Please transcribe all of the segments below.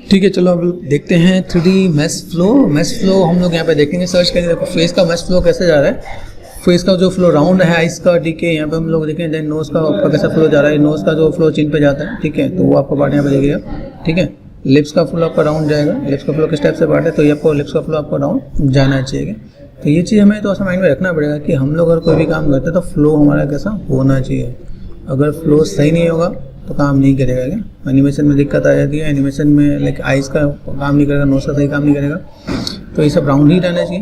ठीक है, चलो अब देखते हैं 3D मैश फ्लो हम लोग यहाँ पे देखेंगे, सर्च करेंगे। देखो फेस का मैश फ्लो कैसे जा रहा है। फेस का जो फ्लो राउंड है, आइस का डीके यहाँ पे हम लोग देखें। देन नोज़ का आपका कैसा फ्लो जा रहा है, नोज़ का जो फ्लो चिन पे जाता है, ठीक है, तो वो आपका पार्ट यहाँ पे देखिएगा। ठीक है, लिप्स का फ्लो आपका राउंड जाएगा। लिप्स का फ्लो किस टाइप से पार्ट है, तो ये आपको लिप्स का फ्लो आपको राउंड जाना चाहिए। तो ये चीज़ हमें तो ऐसा माइंड में रखना पड़ेगा कि हम लोग अगर कोई भी काम करते हैं तो फ्लो हमारा कैसा होना चाहिए। अगर फ्लो सही नहीं होगा तो काम नहीं करेगा। क्या एनिमेशन में दिक्कत आ जाती है, एनिमेशन में लाइक आइज़ का काम नहीं करेगा, नोज़ का सही काम नहीं करेगा। तो ये सब राउंड ही रहना चाहिए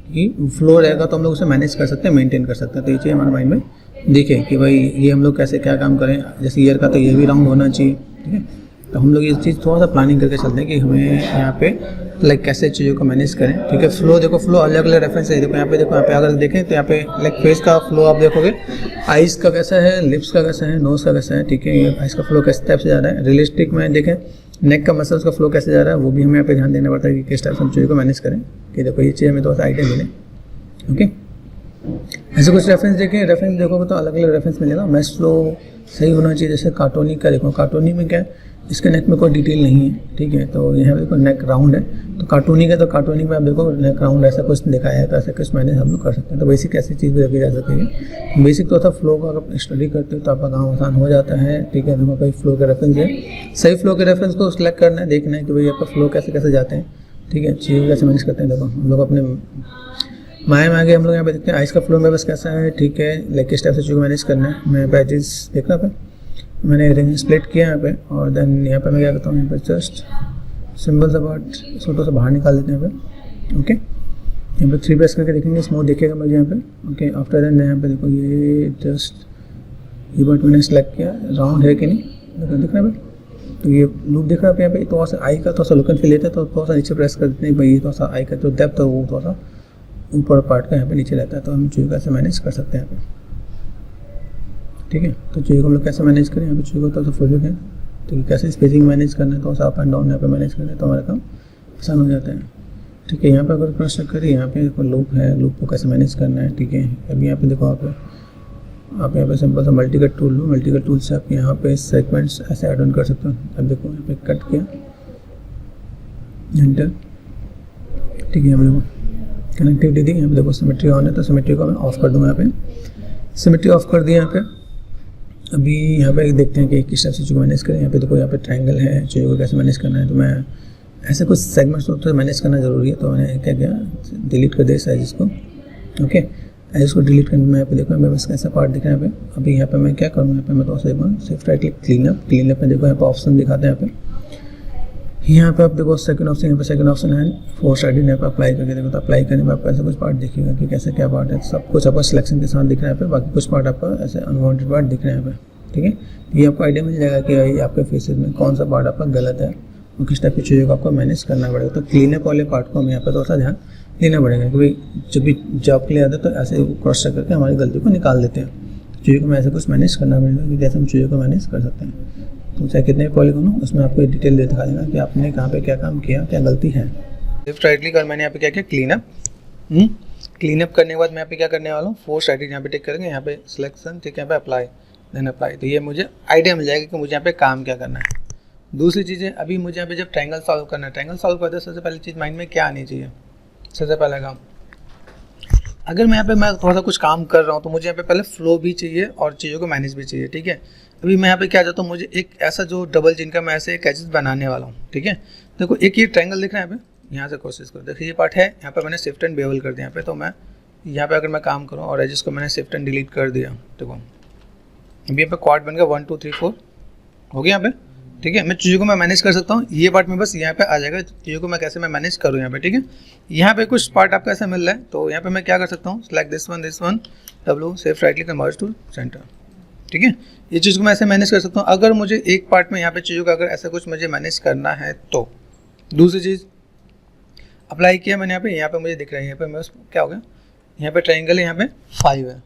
कि फ्लो रहेगा तो हम लोग उसे मैनेज कर सकते हैं, मेंटेन कर सकते हैं। तो ये चीज़ हमारे माइंड में दिखे कि भाई ये हम लोग कैसे क्या काम करें। जैसे ईयर का तो ये भी राउंड होना चाहिए, ठीक है। तो हम लोग ये चीज़ थोड़ा सा प्लानिंग करके चलते हैं कि हमें यहाँ पे लाइक कैसे चीज़ों को मैनेज करें, ठीक है। फ्लो देखो, फ्लो अलग अलग रेफरेंस है। देखो यहाँ पे अगर देखें तो यहाँ पे लाइक फेस का फ्लो आप देखोगे, आइज़ का कैसा है, लिप्स का कैसा है, नोज़ का कैसा है, ठीक है। ये आइज़ का फ्लो किस टाइप से जा रहा है। रियलिस्टिक में देखें नेक का मसल्स का फ्लो कैसे जा रहा है, वो भी हमें यहाँ पे ध्यान देना पड़ता है कि किस टाइप से हम चीज़ों को मैनेज करें। कि देखो ये चीज़ हमें थोड़ा सा आइडिया मिले, ओके। ऐसे कुछ रेफरेंस देखें, रेफरेंस देखोगे तो अलग अलग रेफरेंस मिलेगा। मैश फ्लो सही होना चाहिए। जैसे कार्टूनिक का देखो, कार्टूनिक में क्या है, इसके नेक में कोई डिटेल नहीं है, ठीक है। तो यहाँ पे देखो नेक राउंड है, तो कार्टूनिक है, तो कार्टूनिक में आप देखो नेक राउंड ऐसा कुछ दिखाया है, तो ऐसा कुछ मैंने हम लोग कर सकते हैं। तो बेसिक ऐसी चीज़ भी रखी जा सकती है। बेसिक तो था फ्लो का, अगर स्टडी करते हो तो आपका काम आसान हो जाता है, ठीक है। देखो कोई फ्लो के रेफरेंस है, सही फ्लो के रेफरेंस को सिलेक्ट करना है, देखना है कि भाई आपका फ्लो कैसे कैसे जाते हैं, ठीक है। चीज़ कैसे मैनेज करते हैं। देखो हम लोग अपने माया में आगे हम लोग यहाँ पे देखते हैं आइस का फ्लो में बस कैसा है, ठीक है। लाइक किस टाइप से चीज़ को मैनेज करना है। मैं पैचेस देखना पे मैंने रेंज स्प्लिट किया यहाँ पे, और देन यहाँ पे मैं क्या करता हूँ, यहाँ पे जस्ट सिंबल सा पार्ट छोटा सा बाहर निकाल देते हैं यहाँ पे, ओके। यहाँ पे 3 प्रेस करके देखेंगे, स्मूथ दिखेगा मुझे यहाँ पे, ओके। आफ्टर देन यहाँ पे देखो ये जस्ट ये पार्ट मैंने सेलेक्ट किया, राउंड है कि नहीं देखो, दिख रहा है भाई। तो ये लूप दिख रहा है यहाँ पे। थोड़ा सा आई का थोड़ा सा लुक एंड फील लेते हैं, तो थोड़ा सा नीचे प्रेस कर देते हैं भाई। थोड़ा सा आई का जो डेप्थ है वो थोड़ा सा ऊपर पार्ट का यहाँ पे नीचे रहता है, तो हम चीज़ कैसे मैनेज कर सकते हैं यहाँ पे, ठीक है। तो चीज़ को हम लोग कैसे मैनेज करें, यहाँ पे चीज़ को थोड़ा सा फुल है, ठीक है। कैसे स्पेसिंग मैनेज करना है, थोड़ा सा अप एंड डाउन यहाँ पे मैनेज करना है, तो हमारा काम आसान हो जाता है, ठीक है। यहाँ पे अगर क्रॉस चेक करिए, यहाँ पे लूप है, लूप को कैसे मैनेज करना है, ठीक है। अभी यहाँ पे देखो आप यहाँ पे सिंपल सा मल्टी कट टूल लो, मल्टी कट टूल से आप यहाँ पे सेगमेंट्स ऐसे ऐड ऑन कर सकते हो। अब देखो यहाँ पे कट किया, एंटर, ठीक है। यहाँ पे देखो कनेक्टिविटी दी, यहाँ पे देखो सिमेट्री ऑन है, तो सिमेट्री को मैं ऑफ कर दूँगा। यहाँ पे सिमेट्री ऑफ कर दिया। यहाँ पे अभी यहाँ पे देखते हैं कि किस टाइप से चीज़ को मैनेज करें। यहाँ पे देखो यहाँ पे ट्रायंगल है, चीज़ों को कैसे मैनेज करना है। तो मैं ऐसे कुछ सेगमेंट्स तो मैनेज करना ज़रूरी है, तो मैंने क्या किया, डिलीट कर दिया साइज को, ओके। एज को डिलीट करने में यहाँ पे देखो मेरे पास कैसा पार्ट दिख रहा है यहाँ पे। अभी यहाँ पे मैं क्या करूँ, यहाँ पे मैं तो shift right click clean up में देखो यहाँ पे ऑप्शन दिखाते हैं। यहाँ पे आप देखो सेकंड ऑप्शन, यहाँ पे सेकंड ऑप्शन है फोर्स आइडिन, यहाँ पे अप्लाई करके देखो। तो अप्लाई करने में आपको ऐसा कुछ पार्ट दिखेगा कि कैसे क्या पार्ट है, सब कुछ आपका सिलेक्शन के साथ दिख रहा है यहाँ पे। बाकी कुछ पार्ट आपका ऐसे अनवांटेड पार्ट दिख रहे हैं यहाँ पे, ठीक है। ये आपको आइडिया मिल जाएगा कि भाई आपके फेसेस में कौन सा पार्ट आपका गलत है और किस टाइप की चीज़ों को आपको मैनेज करना पड़ेगा। तो क्लीनअप वाले पार्ट को हमें यहाँ पर थोड़ा सा ध्यान देना पड़ेगा कि भाई जब भी जॉब के लिए आते हैं तो ऐसे क्रॉस चेक करके हमारी गलती को निकाल देते हैं। चीज़ों को हमें ऐसे कुछ मैनेज करना पड़ेगा कि जैसे हम चीज़ों को मैनेज कर सकते हैं। तो चाहे कितने भी पॉलीगॉन हो, उसमें आपको डिटेल दे दिखा देगा कि आपने कहाँ पे क्या काम किया, क्या गलती है। लेफ्ट राइट क्लिक और मैंने यहाँ पे क्या किया, क्लीनअप करने के बाद मैं यहाँ पे क्या करने वाला हूँ, फोर्स आइडिन यहाँ पे टिक करेंगे, यहाँ पे सिलेक्शन, ठीक है, यहाँ पे अप्लाई, देन अप्लाई। तो ये मुझे आइडिया मिल जाएगा कि मुझे यहाँ पे काम क्या करना है। दूसरी चीज़ें, अभी मुझे यहाँ पे जब ट्रायंगल सॉल्व करना है, ट्रायंगल सॉल्व करते सबसे पहली चीज़ माइंड में क्या आनी चाहिए, सबसे पहला काम, अगर मैं यहाँ पे मैं थोड़ा सा कुछ काम कर रहा हूँ तो मुझे यहाँ पे पहले फ्लो भी चाहिए और चीज़ों को मैनेज भी चाहिए, ठीक है। अभी मैं यहाँ पे क्या चाहता हूँ, मुझे एक ऐसा जो डबल जिन का मैं ऐसे एक एजेस बनाने वाला हूँ, ठीक है। देखो एक ये ट्रायंगल दिख रहा है यहाँ पे, यहाँ से कोशिश करो, देखिए ये पार्ट है, यहाँ पे मैंने शिफ्ट एंड बेवल कर दिया यहाँ पे। तो मैं यहाँ पे अगर मैं काम करूँ और एजेस को मैंने शिफ्ट एंड डिलीट कर दिया, देखो अभी यहाँ पे क्वाड बन गया 1 2 3 4 हो गया यहाँ पे, ठीक है। मैं चीज़ों को मैं मैनेज कर सकता हूँ। ये पार्ट में बस यहाँ पे आ जाएगा, चीज़ों को मैं कैसे मैं मैनेज करूँ यहाँ पे, ठीक है। यहाँ पे कुछ पार्ट आपका ऐसा मिल रहा है, तो यहाँ पे मैं क्या कर सकता हूँ, select this one W safe right click merge to center, ठीक है। ये चीज़ को मैं ऐसे मैनेज कर सकता हूँ। अगर मुझे एक पार्ट में यहाँ पे चीज़ों का अगर ऐसा कुछ मुझे मैनेज करना है तो दूसरी चीज़ अप्लाई किया मैंने यहाँ पे मुझे दिख रहा है, यहाँ पे मैं क्या हो गया, यहाँ पे ट्रायंगल है, यहाँ पे 5 है,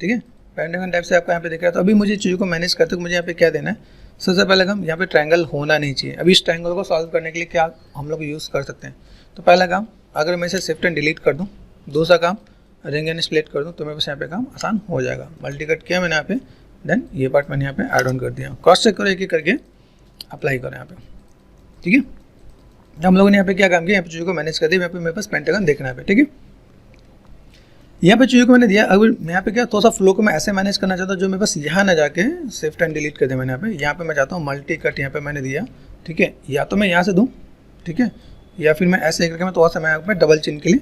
ठीक है। पेंटागन टाइप से आपका यहाँ पे दिख रहा है। तो अभी मुझे चीज़ों को मैनेज करते हुए मुझे यहाँ पे क्या देना है, सबसे पहले हम यहाँ पे ट्रायंगल होना नहीं चाहिए। अभी इस ट्रायंगल को सॉल्व करने के लिए क्या हम लोग यूज़ कर सकते हैं, तो पहला काम अगर मैं इसे शिफ्ट एंड डिलीट कर दूँ, दूसरा काम रिंग एंड स्प्लिट कर दूँ, तो मेरे पास यहाँ पे काम आसान हो जाएगा। मल्टी कट किया मैंने यहाँ पे, देन ये पार्ट मैंने यहाँ पे ऐड ऑन कर दिया। क्रॉस चेक करो एक एक करके, अप्लाई करो यहाँ पे, ठीक है। हम लोगों ने यहाँ पे क्या काम किया, यहाँ पे चीज़ों को मैनेज कर दिया। यहाँ पे मेरे पास पेंटागन देखना है, ठीक है। यहाँ पे चीज़ों को मैंने दिया। अगर यहाँ पे क्या थोड़ा सा फ्लो को मैं ऐसे मैनेज करना चाहता हूँ जो मेरे पास यहाँ ना जाके शिफ्ट एंड डिलीट कर दे। मैंने यहाँ पे मैं चाहता हूँ मल्टी कट यहाँ पे मैंने दिया, ठीक है। या तो मैं यहाँ से दूँ, ठीक है, या फिर मैं ऐसे करके मैं थोड़ा सा मैं यहाँ पे डबल चिन के लिए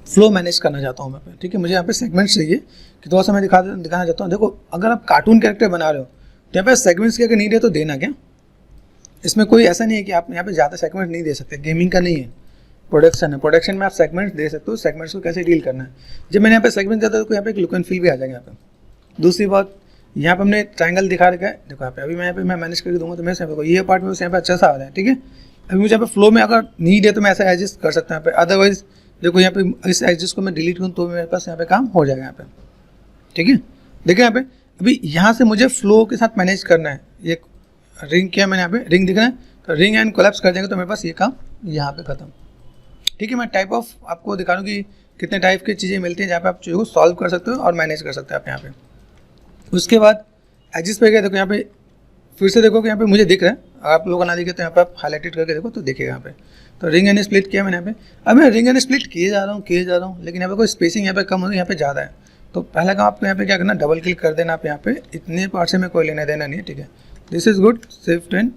फ्लो मैनेज करना चाहता हूँ मैं पे, ठीक है। मुझे यहाँ पे सेगमेंट्स चाहिए कि थोड़ा सा मैं दिखाना चाहता हूँ। देखो अगर आप कार्टून कैरेक्टर बना रहे हो तो यहाँ पे सेगमेंट्स की अगर नीड है तो देना क्या, इसमें कोई ऐसा नहीं है कि आप यहाँ पे ज़्यादा सेगमेंट नहीं दे सकते। गेमिंग का नहीं है, प्रोडक्शन है। प्रोडक्शन में आप सेगमेंट्स दे सकते हो, सेगमेंट्स को कैसे डील करना है। जब मैंने यहाँ पे सेगमेंट दिया था तो यहाँ पे एक लुक एंड फील भी आ जाएगा यहाँ पे। दूसरी बात, यहाँ पे हमने ट्रायंगल दिखा रखा है, देखो यहाँ पे। अभी मैं यहाँ पे मैं मैनेज करके दूंगा तो मेरे यहाँ पे ये पार्ट में यहाँ पे अच्छा सा आ रहा है, ठीक है। अभी मुझे यहाँ पे फ्लो में अगर नीड है तो मैं ऐसा एडजस्ट कर सकता हूँ यहाँ पे। अदरवाइज देखो यहाँ पे इस एडजस्ट को मैं डिलीट करूँ तो मेरे पास यहाँ पे काम हो जाएगा यहाँ पे, ठीक है। देखिए यहाँ पे अभी यहाँ से मुझे फ्लो के साथ मैनेज करना है। ये रिंग किया मैंने, यहाँ पे रिंग दिख रहा है, तो रिंग एंड कोलैप्स कर देंगे तो मेरे पास ये काम यहाँ पे खत्म, ठीक है। मैं टाइप ऑफ आपको दिखा रहा हूँ कि कितने टाइप की चीज़ें मिलती हैं जहाँ पे आप चीज़ों को सॉल्व कर सकते हो और मैनेज कर सकते हो आप यहाँ पे। उसके बाद एजिस पे गए, देखो यहाँ पे फिर से देखो कि यहाँ पे मुझे दिख रहा है। आप लोगों को ना दिखे तो यहाँ पे आप हाईलाइटेड करके देखो तो दिखेगा यहाँ पे। तो रिंग एंड स्प्लिट किया मैंने यहाँ पे। अब मैं रिंग एंड स्प्लिट किए जा रहा हूँ, लेकिन यहाँ पे कोई स्पेसिंग यहाँ पे कम हो, यहाँ पे ज़्यादा है। तो पहला काम आपको यहाँ पे क्या करना, डबल क्लिक कर देना आप यहाँ पे। इतने पार्ट से मैं कोई लेना देना नहीं है, ठीक है। This is good. Shift and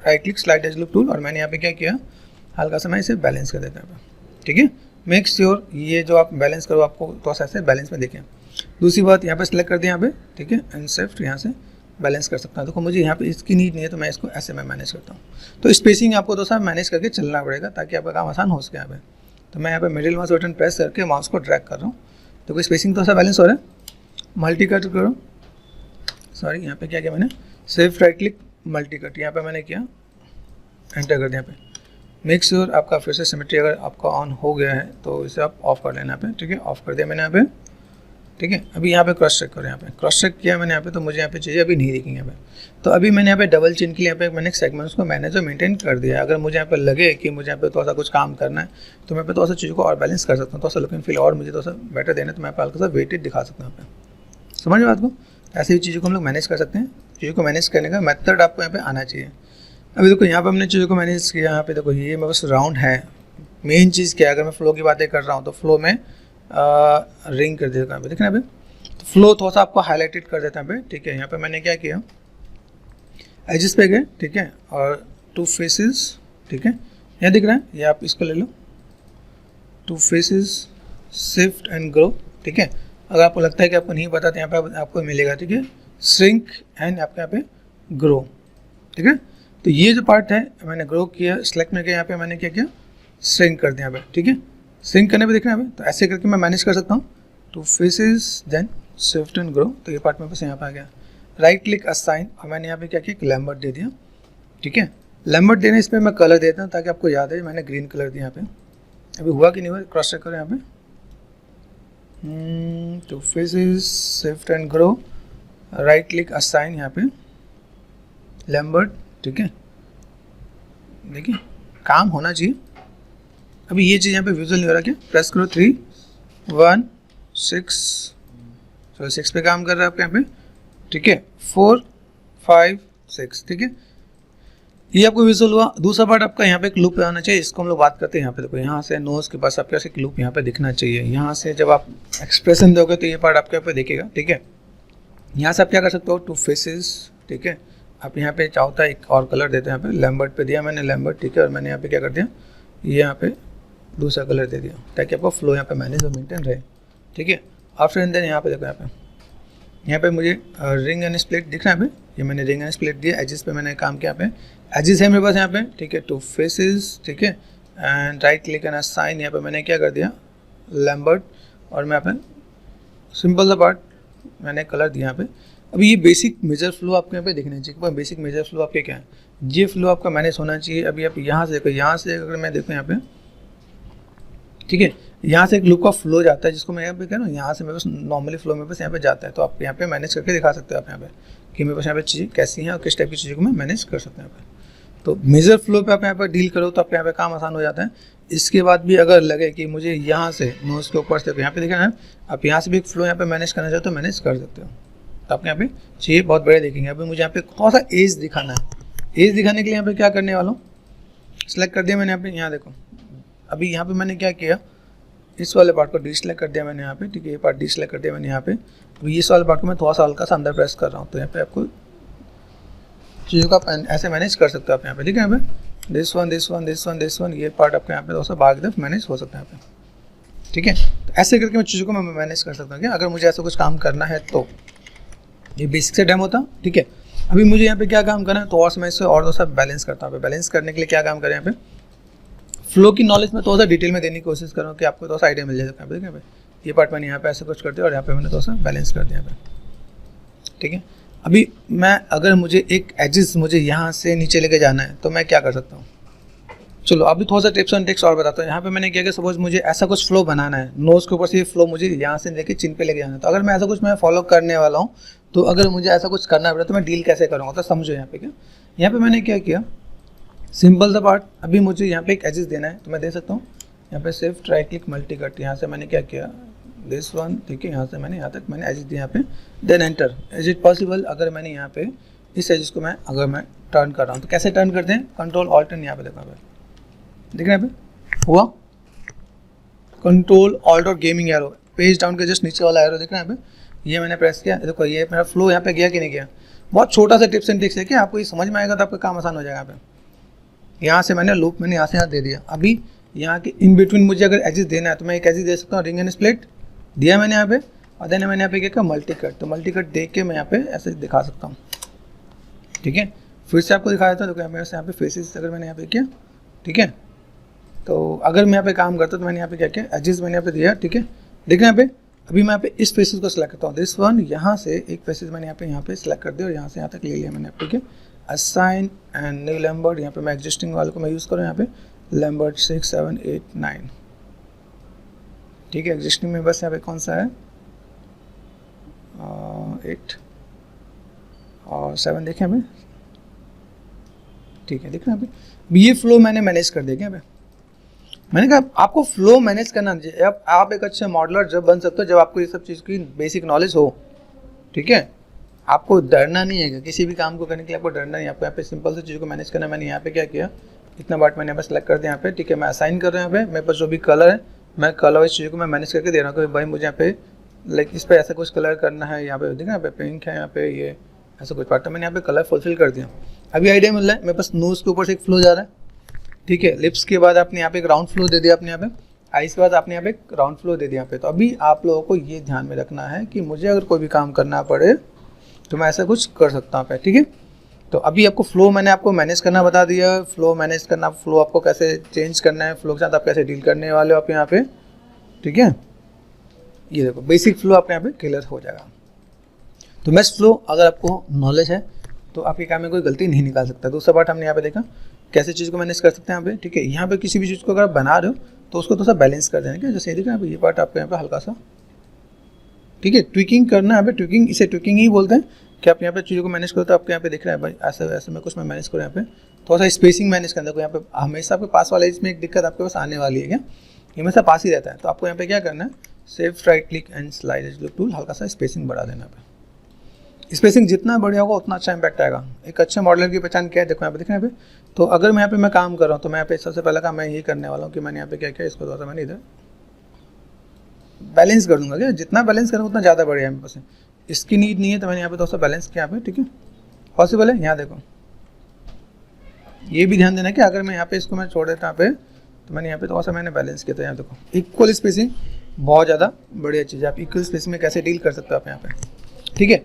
right click slide as loop tool, और मैंने यहाँ पे क्या किया, हल्का सा मैं इसे बैलेंस कर देता हूँ, ठीक है। मेक श्योर ये जो आप बैलेंस करो आपको थोड़ा सा ऐसे बैलेंस में देखें। दूसरी बात यहाँ पे सेलेक्ट कर दिया यहाँ पे, ठीक है, एंड शिफ्ट यहाँ से बैलेंस कर सकता हूँ। देखो मुझे यहाँ पे इसकी नीड नहीं है तो मैं इसको ऐसे मैं मैनेज करता हूँ। तो स्पेसिंग आपको थोड़ा सा मैनेज करके चलना पड़ेगा ताकि आपका काम आसान हो सके यहाँ पे। तो मैं यहाँ पे मिडिल माउस बटन प्रेस करके माउस को ड्रैग कर रहा हूँ, तो कोई स्पेसिंग थोड़ा सा बैलेंस हो रहा है। मल्टी कट करो, सॉरी यहाँ पे क्या किया मैंने, shift right click multi cut, यहाँ पे मैंने किया, एंटर कर दिया यहाँ पे। मेक श्योर आपका फिर से सिमेट्री अगर आपका ऑन हो गया है तो इसे आप ऑफ कर लेना यहाँ पे, ठीक है। ऑफ कर दिया मैंने यहाँ पे, ठीक है। अभी यहाँ पे क्रॉस चेक करो, यहाँ पे क्रॉस चेक किया मैंने यहाँ पे, तो मुझे यहाँ पे चीज़ें अभी नहीं दिखेंगी यहाँ पे। तो अभी मैंने यहाँ पे डबल चिन के लिए यहाँ पे मैंने सेगमेंट्स को मैनेज और मेंटेन कर दिया है। अगर मुझे यहाँ पे लगे कि मुझे यहाँ पे थोड़ा सा कुछ काम करना है तो मैं पे थोड़ा सा चीज़ों को और बैलेंस कर सकता हूँ, थोड़ा सा लुक एंड फील और मुझे थोड़ा सा बेटर देना है तो मैं पे हल्का सा वेटेड दिखा सकता हूँ यहाँ पे। समझ में बात को, ऐसी भी चीज़ों को हम लोग मैनेज कर सकते हैं। चीज़ों को मैनेज करने का मेथड आपको यहाँ पे आना चाहिए। अभी देखो यहाँ पे हमने चीज़ों को मैनेज किया। यहाँ पे देखो ये मेरे पास राउंड है। मेन चीज़ क्या है, अगर मैं फ्लो की बातें कर रहा हूँ तो फ्लो में रिंग कर देता हूँ यहाँ पे, देखना अभी तो फ्लो थोड़ा सा आपको हाईलाइटेड कर देता है यहाँ पे, ठीक है। यहाँ पे मैंने क्या किया, एजिस पे गए, ठीक है, और टू फेसेस, ठीक है, यहाँ दिख रहा है, ये आप इसको ले लो, two faces shift and grow, ठीक है। अगर आपको लगता है कि आपको नहीं पता तो यहाँ पे आपको मिलेगा, ठीक है, श्रिंक एंड आपके यहाँ पे ग्रो, ठीक है। तो ये जो पार्ट है मैंने ग्रो किया, सेलेक्ट में गया, यहाँ पे मैंने क्या किया, श्रिंक कर दिया यहाँ पे, ठीक है। श्रिंक करने पे देखना है, तो ऐसे करके मैं मैनेज कर सकता हूँ। Two faces then shift and grow, तो ये पार्ट मेरे पास यहाँ पे आ गया। राइट क्लिक असाइन, और मैंने यहाँ पे क्या किया, एक लैम्बर्ट दे दिया, ठीक है। लैम्बर्ट देने इसमें मैं कलर देता हूँ ताकि आपको याद है, मैंने ग्रीन कलर दिया यहाँ पे। अभी हुआ कि नहीं हुआ, क्रॉस चेक करो यहाँ पे। Two faces shift and grow, right click assign यहाँ पे लैम्बर्ट, ठीक है। देखिए काम होना चाहिए। अभी ये चीज़ यहाँ पे विजुअल नहीं हो रहा, क्या प्रेस करो 3 1 6, चलो 6 पे काम कर रहा है आपके यहाँ पे, ठीक है, 4 5 6, ठीक है। ये आपको विजुअल हुआ। दूसरा पार्ट आपका यहाँ पे एक लूप आना चाहिए, इसको हम लोग बात करते हैं। यहाँ पे देखो, यहाँ से नोज के पास आपके पास एक लूप यहाँ पे दिखना चाहिए। यहाँ से जब आप एक्सप्रेशन दोगे तो ये पार्ट आपके यहाँ पे दिखेगा, ठीक है। यहाँ से आप क्या कर सकते हो, टू फेसेस, ठीक है। आप यहाँ पे चाहता है एक और कलर देते हैं, यहाँ पे लैम्बर्ट पे दिया मैंने लैम्बर्ट, ठीक है। और मैंने यहाँ पे क्या कर दिया, ये यहाँ पे दूसरा कलर दे दिया ताकि आपको फ्लो यहाँ पे मैनेज और मेंटेन रहे, ठीक है। आफ्टर एंड देन यहाँ पे देखो, यहाँ पे मुझे रिंग एंड स्प्लिट दिख रहा है। यहाँ पे ये मैंने रिंग एंड स्प्लिट दिया। एजिस पे मैंने काम किया, यहाँ पे एजिस है मेरे पास यहाँ पे, ठीक है। टू फेसेस, ठीक है, and right click and assign, यहाँ पे मैंने क्या कर दिया, लैम्बर्ट, और मैं यहाँ पे सिंपल सा पार्ट मैंने कलर दिया यहाँ पे। अभी ये बेसिक मेजर फ्लो आपको यहाँ पे देखना चाहिए। बेसिक मेजर फ्लो आपके क्या है, ये फ्लो आपका मैनेज होना चाहिए। अभी आप यहाँ से देखो, यहाँ से अगर मैं देखूँ यहाँ पे, ठीक है, यहाँ से एक लूप का फ्लो जाता है जिसको मैं यहाँ पे कह रहा हूँ, यहाँ से मेरे पास नॉर्मली फ्लो मेरे पास यहाँ पे जाता है। तो आप यहाँ पे मैनेज करके दिखा सकते हो आप यहाँ पे कि मेरे पास यहाँ पे चीज़ें कैसी हैं और किस टाइप की चीज़ों को मैं मैनेज कर सकता हूँ यहाँ पे। तो मेजर फ्लो पे आप यहाँ पर डील करो तो आप यहाँ पे काम आसान हो जाता है। इसके बाद भी अगर लगे कि मुझे यहाँ से नोज के ऊपर से यहाँ पे देखना है, आप यहाँ से भी एक फ्लो यहाँ पे मैनेज करना चाहते हो मैनेज कर सकते हो। तो आप यहाँ पे चीज़ें बहुत बड़े देखेंगे। अभी मुझे यहाँ पे थोड़ा सा एज दिखाना है, एज दिखाने के लिए यहाँ पे क्या करने वाला हूँ, सेलेक्ट कर दिया मैंने यहाँ पे। यहाँ देखो अभी यहाँ पे मैंने क्या किया, इस वाले पार्ट को डिसलेक्ट कर दिया मैंने यहाँ पे, ठीक है, ये पार्ट डिसलेक्ट कर दिया मैंने यहाँ पे। अभी इस वाले पार्ट को मैं थोड़ा सा हल्का सा अंदर प्रेस कर रहा हूँ, तो यहाँ पे आपको चीज़ों का ऐसे मैनेज कर सकते हो आप यहाँ पे, ठीक है। यहाँ पे दिस वन ये पार्ट आपके यहाँ पे थोड़ा सा बाहर की तरफ मैनेज हो सकता है यहाँ पे, ठीक है। तो ऐसे करके मैं चीज़ों को मैं मैनेज कर सकता हूँ क्या, अगर मुझे ऐसा कुछ काम करना है तो। ये बेसिक से डेमो था, ठीक है। अभी मुझे यहाँ पे क्या काम करना है, तो और मैं इससे और थोड़ा सा बैलेंस करता हूँ। बैलेंस करने के लिए क्या काम करें, यहाँ पे फ्लो की नॉलेज में थोड़ा सा डिटेल में देने की कोशिश कर रहा हूँ कि आपको थोड़ा सा आइडिया मिल जाए। यहाँ पे ये पार्ट मैंने यहाँ पे ऐसे कुछ कर दिया और यहाँ पे मैंने थोड़ा सा बैलेंस कर दिया यहाँ पे, ठीक है। अभी मैं अगर मुझे एक एजिस मुझे यहाँ से नीचे लेके जाना है तो मैं क्या कर सकता हूँ, चलो अभी थोड़ा सा टिप्स एंड ट्रिक्स और बताता हूँ। यहाँ पे मैंने क्या किया, सपोज मुझे ऐसा कुछ फ्लो बनाना है, नोज के ऊपर से ये फ्लो मुझे यहाँ से लेके चिन पे लेके जाना है। तो अगर मैं ऐसा कुछ मैं फॉलो करने वाला हूँ, तो अगर मुझे ऐसा कुछ करना पड़े तो मैं डील कैसे करूँगा, तो समझो यहाँ पे क्या। यहाँ पे मैंने क्या किया, सिंपल सा पार्ट, अभी मुझे यहाँ पे एक एजिस देना है तो मैं दे सकता हूँ। यहाँ पे सिर्फ राइट क्लिक मल्टी कट, यहाँ से मैंने क्या किया, दिस वन, ठीक है, यहाँ से मैंने यहाँ तक मैंने एजिस दिया यहाँ पे, then enter. Is it possible, अगर मैंने यहाँ पे इस एजिस को मैं अगर मैं टर्न कर रहा हूँ तो कैसे टर्न करते हैं, कंट्रोल ऑल्ट एंड यहाँ पे देखो, देख रहे हैं यहाँ पे हुआ, कंट्रोल ऑल्ट और गेमिंग एरो, पेज डाउन के जस्ट नीचे वाला एरो देख रहे हैं यहाँ पे, ये मैंने प्रेस किया, देखो ये मेरा फ्लो यहाँ पे गया कि नहीं गया। बहुत छोटा सा टिप्स एंड ट्रिक्स है कि आपको ये समझ में आएगा तो आपका काम आसान हो जाएगा। यहाँ पे यहाँ से मैंने लूप मैंने यहाँ से यहाँ दे दिया। अभी यहाँ के इन बिटवीन मुझे अगर एजिस देना है तो मैं एक एजिस दे सकता हूँ, रिंग एंड स्प्लिट दिया मैंने यहाँ पे, और देन मैंने यहाँ पे क्या किया, मल्टी कट। तो मल्टी कट देख के मैं यहाँ पे ऐसे दिखा सकता हूँ, ठीक है। फिर से आपको दिखा देता हूँ, देखो मेरे से यहाँ पे फेसेस अगर मैंने यहाँ पे किया, ठीक है। तो अगर मैं यहाँ पे काम करता तो मैंने यहाँ पे क्या किया, एजिस मैंने यहाँ पे दिया, ठीक है। देखना यहाँ पे, अभी मैं यहाँ पे इस फेसेस को सिलेक्ट करता हूँ, दिस वन, यहाँ से एक फेसेस मैंने यहाँ पे सिलेक्ट कर दिया और यहाँ से यहाँ तक ले लिया मैंने, ठीक है। असाइन एंड न्यू लैम्बर्ट, यहाँ पे मैं एग्जिस्टिंग वाले को मैं यूज़ करूँ, यहाँ पे लैम्बर्ट 6, 7, 8, 9, ठीक है। एग्जिस्टिंग में बस यहाँ पे कौन सा है, 8 और 7 देखें हमें, ठीक है। देखना यहाँ पे ये फ्लो मैंने मैनेज कर दिया। यहाँ पे मैंने कहा आपको फ्लो मैनेज करना चाहिए। अब आप एक अच्छे मॉडलर जब बन सकते हो जब आपको ये सब चीज़ की बेसिक नॉलेज हो, ठीक है। आपको डरना नहीं है, किसी भी काम को करने के लिए आपको डरना नहीं है। आपको यहाँ पे सिंपल सी चीज़ को मैनेज करना है। मैंने यहाँ पे क्या किया, इतना पार्ट मैंने यहाँ पे सेलेक्ट कर दिया यहाँ पे, ठीक है। मैं असाइन कर रहा हूँ यहाँ पे, मेरे पास जो भी कलर है मैं कलर वाइज चीज़ों को मैं मैनेज करके दे रहा हूँ कि भाई मुझे यहाँ पे लाइक इस पर ऐसा कुछ कलर करना है। यहाँ पे देखना यहाँ पे पिंक है, यहाँ पे ये ऐसा कुछ पार्ट है, मैंने यहाँ पे कलर फुलफिल कर दिया। अभी आइडिया मिल रहा है, मेरे पास नोज़ के ऊपर से एक फ्लो जा रहा है, ठीक है। लिप्स के बाद आपने यहाँ पे एक राउंड फ्लो दे दिया आपने यहाँ पे, आइस के बाद आपने यहाँ पे एक राउंड फ्लो दे दिया यहाँ पे। तो अभी आप लोगों को ये ध्यान में रखना है कि मुझे अगर कोई भी काम करना पड़े तो मैं ऐसा कुछ कर सकता हूँ, ठीक है। तो अभी आपको फ्लो मैंने आपको मैनेज करना बता दिया, फ्लो मैनेज करना, फ्लो आपको कैसे चेंज करना है, फ्लो के साथ आप कैसे डील करने वाले हो आप यहाँ पे, ठीक है। ये देखो बेसिक फ्लो आपके यहाँ पे क्लियर हो जाएगा। तो मेश फ्लो अगर आपको नॉलेज है तो आपके काम में कोई गलती नहीं निकाल सकता। दूसरा पार्ट हमने यहाँ पे देखा कैसे चीज़ को मैनेज कर सकते हैं यहाँ पे, ठीक है। यहाँ पे किसी भी चीज़ को अगर आप बना रहे हो तो उसको थोड़ा सा बैलेंस कर देना, क्या जैसे देखा यहाँ पे ये पार्ट आपको यहाँ पे हल्का सा, ठीक है, ट्विकिंग करना है। यहाँ पे ट्विकिंग, इसे ट्विकिंग ही बोलते हैं कि आप यहाँ पे चीज़ों को मैनेज करो। तो आपके यहाँ पे दिख रहा है भाई ऐसे ऐसे में कुछ मैं मैनेज करूँ, यहाँ पे थोड़ा सा स्पेसिंग मैनेज करना। देखो यहाँ पे हमेशा आपके पास वाला इसमें एक दिक्कत आपके पास आने वाली है, क्या ये हमेशा पास ही रहता है। तो आपको यहाँ पे क्या करना है, सिर्फ right click and slide edge tool, हल्का सा स्पेसिंग बढ़ा देना। पे स्पेसिंग जितना बढ़िया होगा उतना अच्छा इंपैक्ट आएगा। एक अच्छे मॉडलर की पहचान क्या है, देखो यहाँ पे, देखना यहाँ पे। तो अगर मैं यहाँ पे मैं काम कर रहा हूँ तो मैं यहाँ पे सबसे पहला काम मैं ये करने वाला हूँ कि मैंने यहाँ पे क्या किया, इसको थोड़ा सा मैंने इधर बैलेंस कर दूंगा। क्या जितना बैलेंस करूँगा उतना ज़्यादा बढ़िया मेरे पास। इसकी नीड नहीं है तो मैंने यहाँ पे थोड़ा सा बैलेंस किया यहाँ पे, ठीक है। पॉसिबल है, यहाँ देखो ये भी ध्यान देना कि अगर मैं यहाँ पे इसको मैं छोड़ देता यहाँ पे तो मैंने यहाँ पे थोड़ा सा मैंने बैलेंस किया था। यहाँ देखो इक्वल स्पेसिंग बहुत ज़्यादा बढ़िया चीज़ है। आप इक्वल स्पेसिंग में कैसे डील कर सकते हो आप यहाँ पे, ठीक है।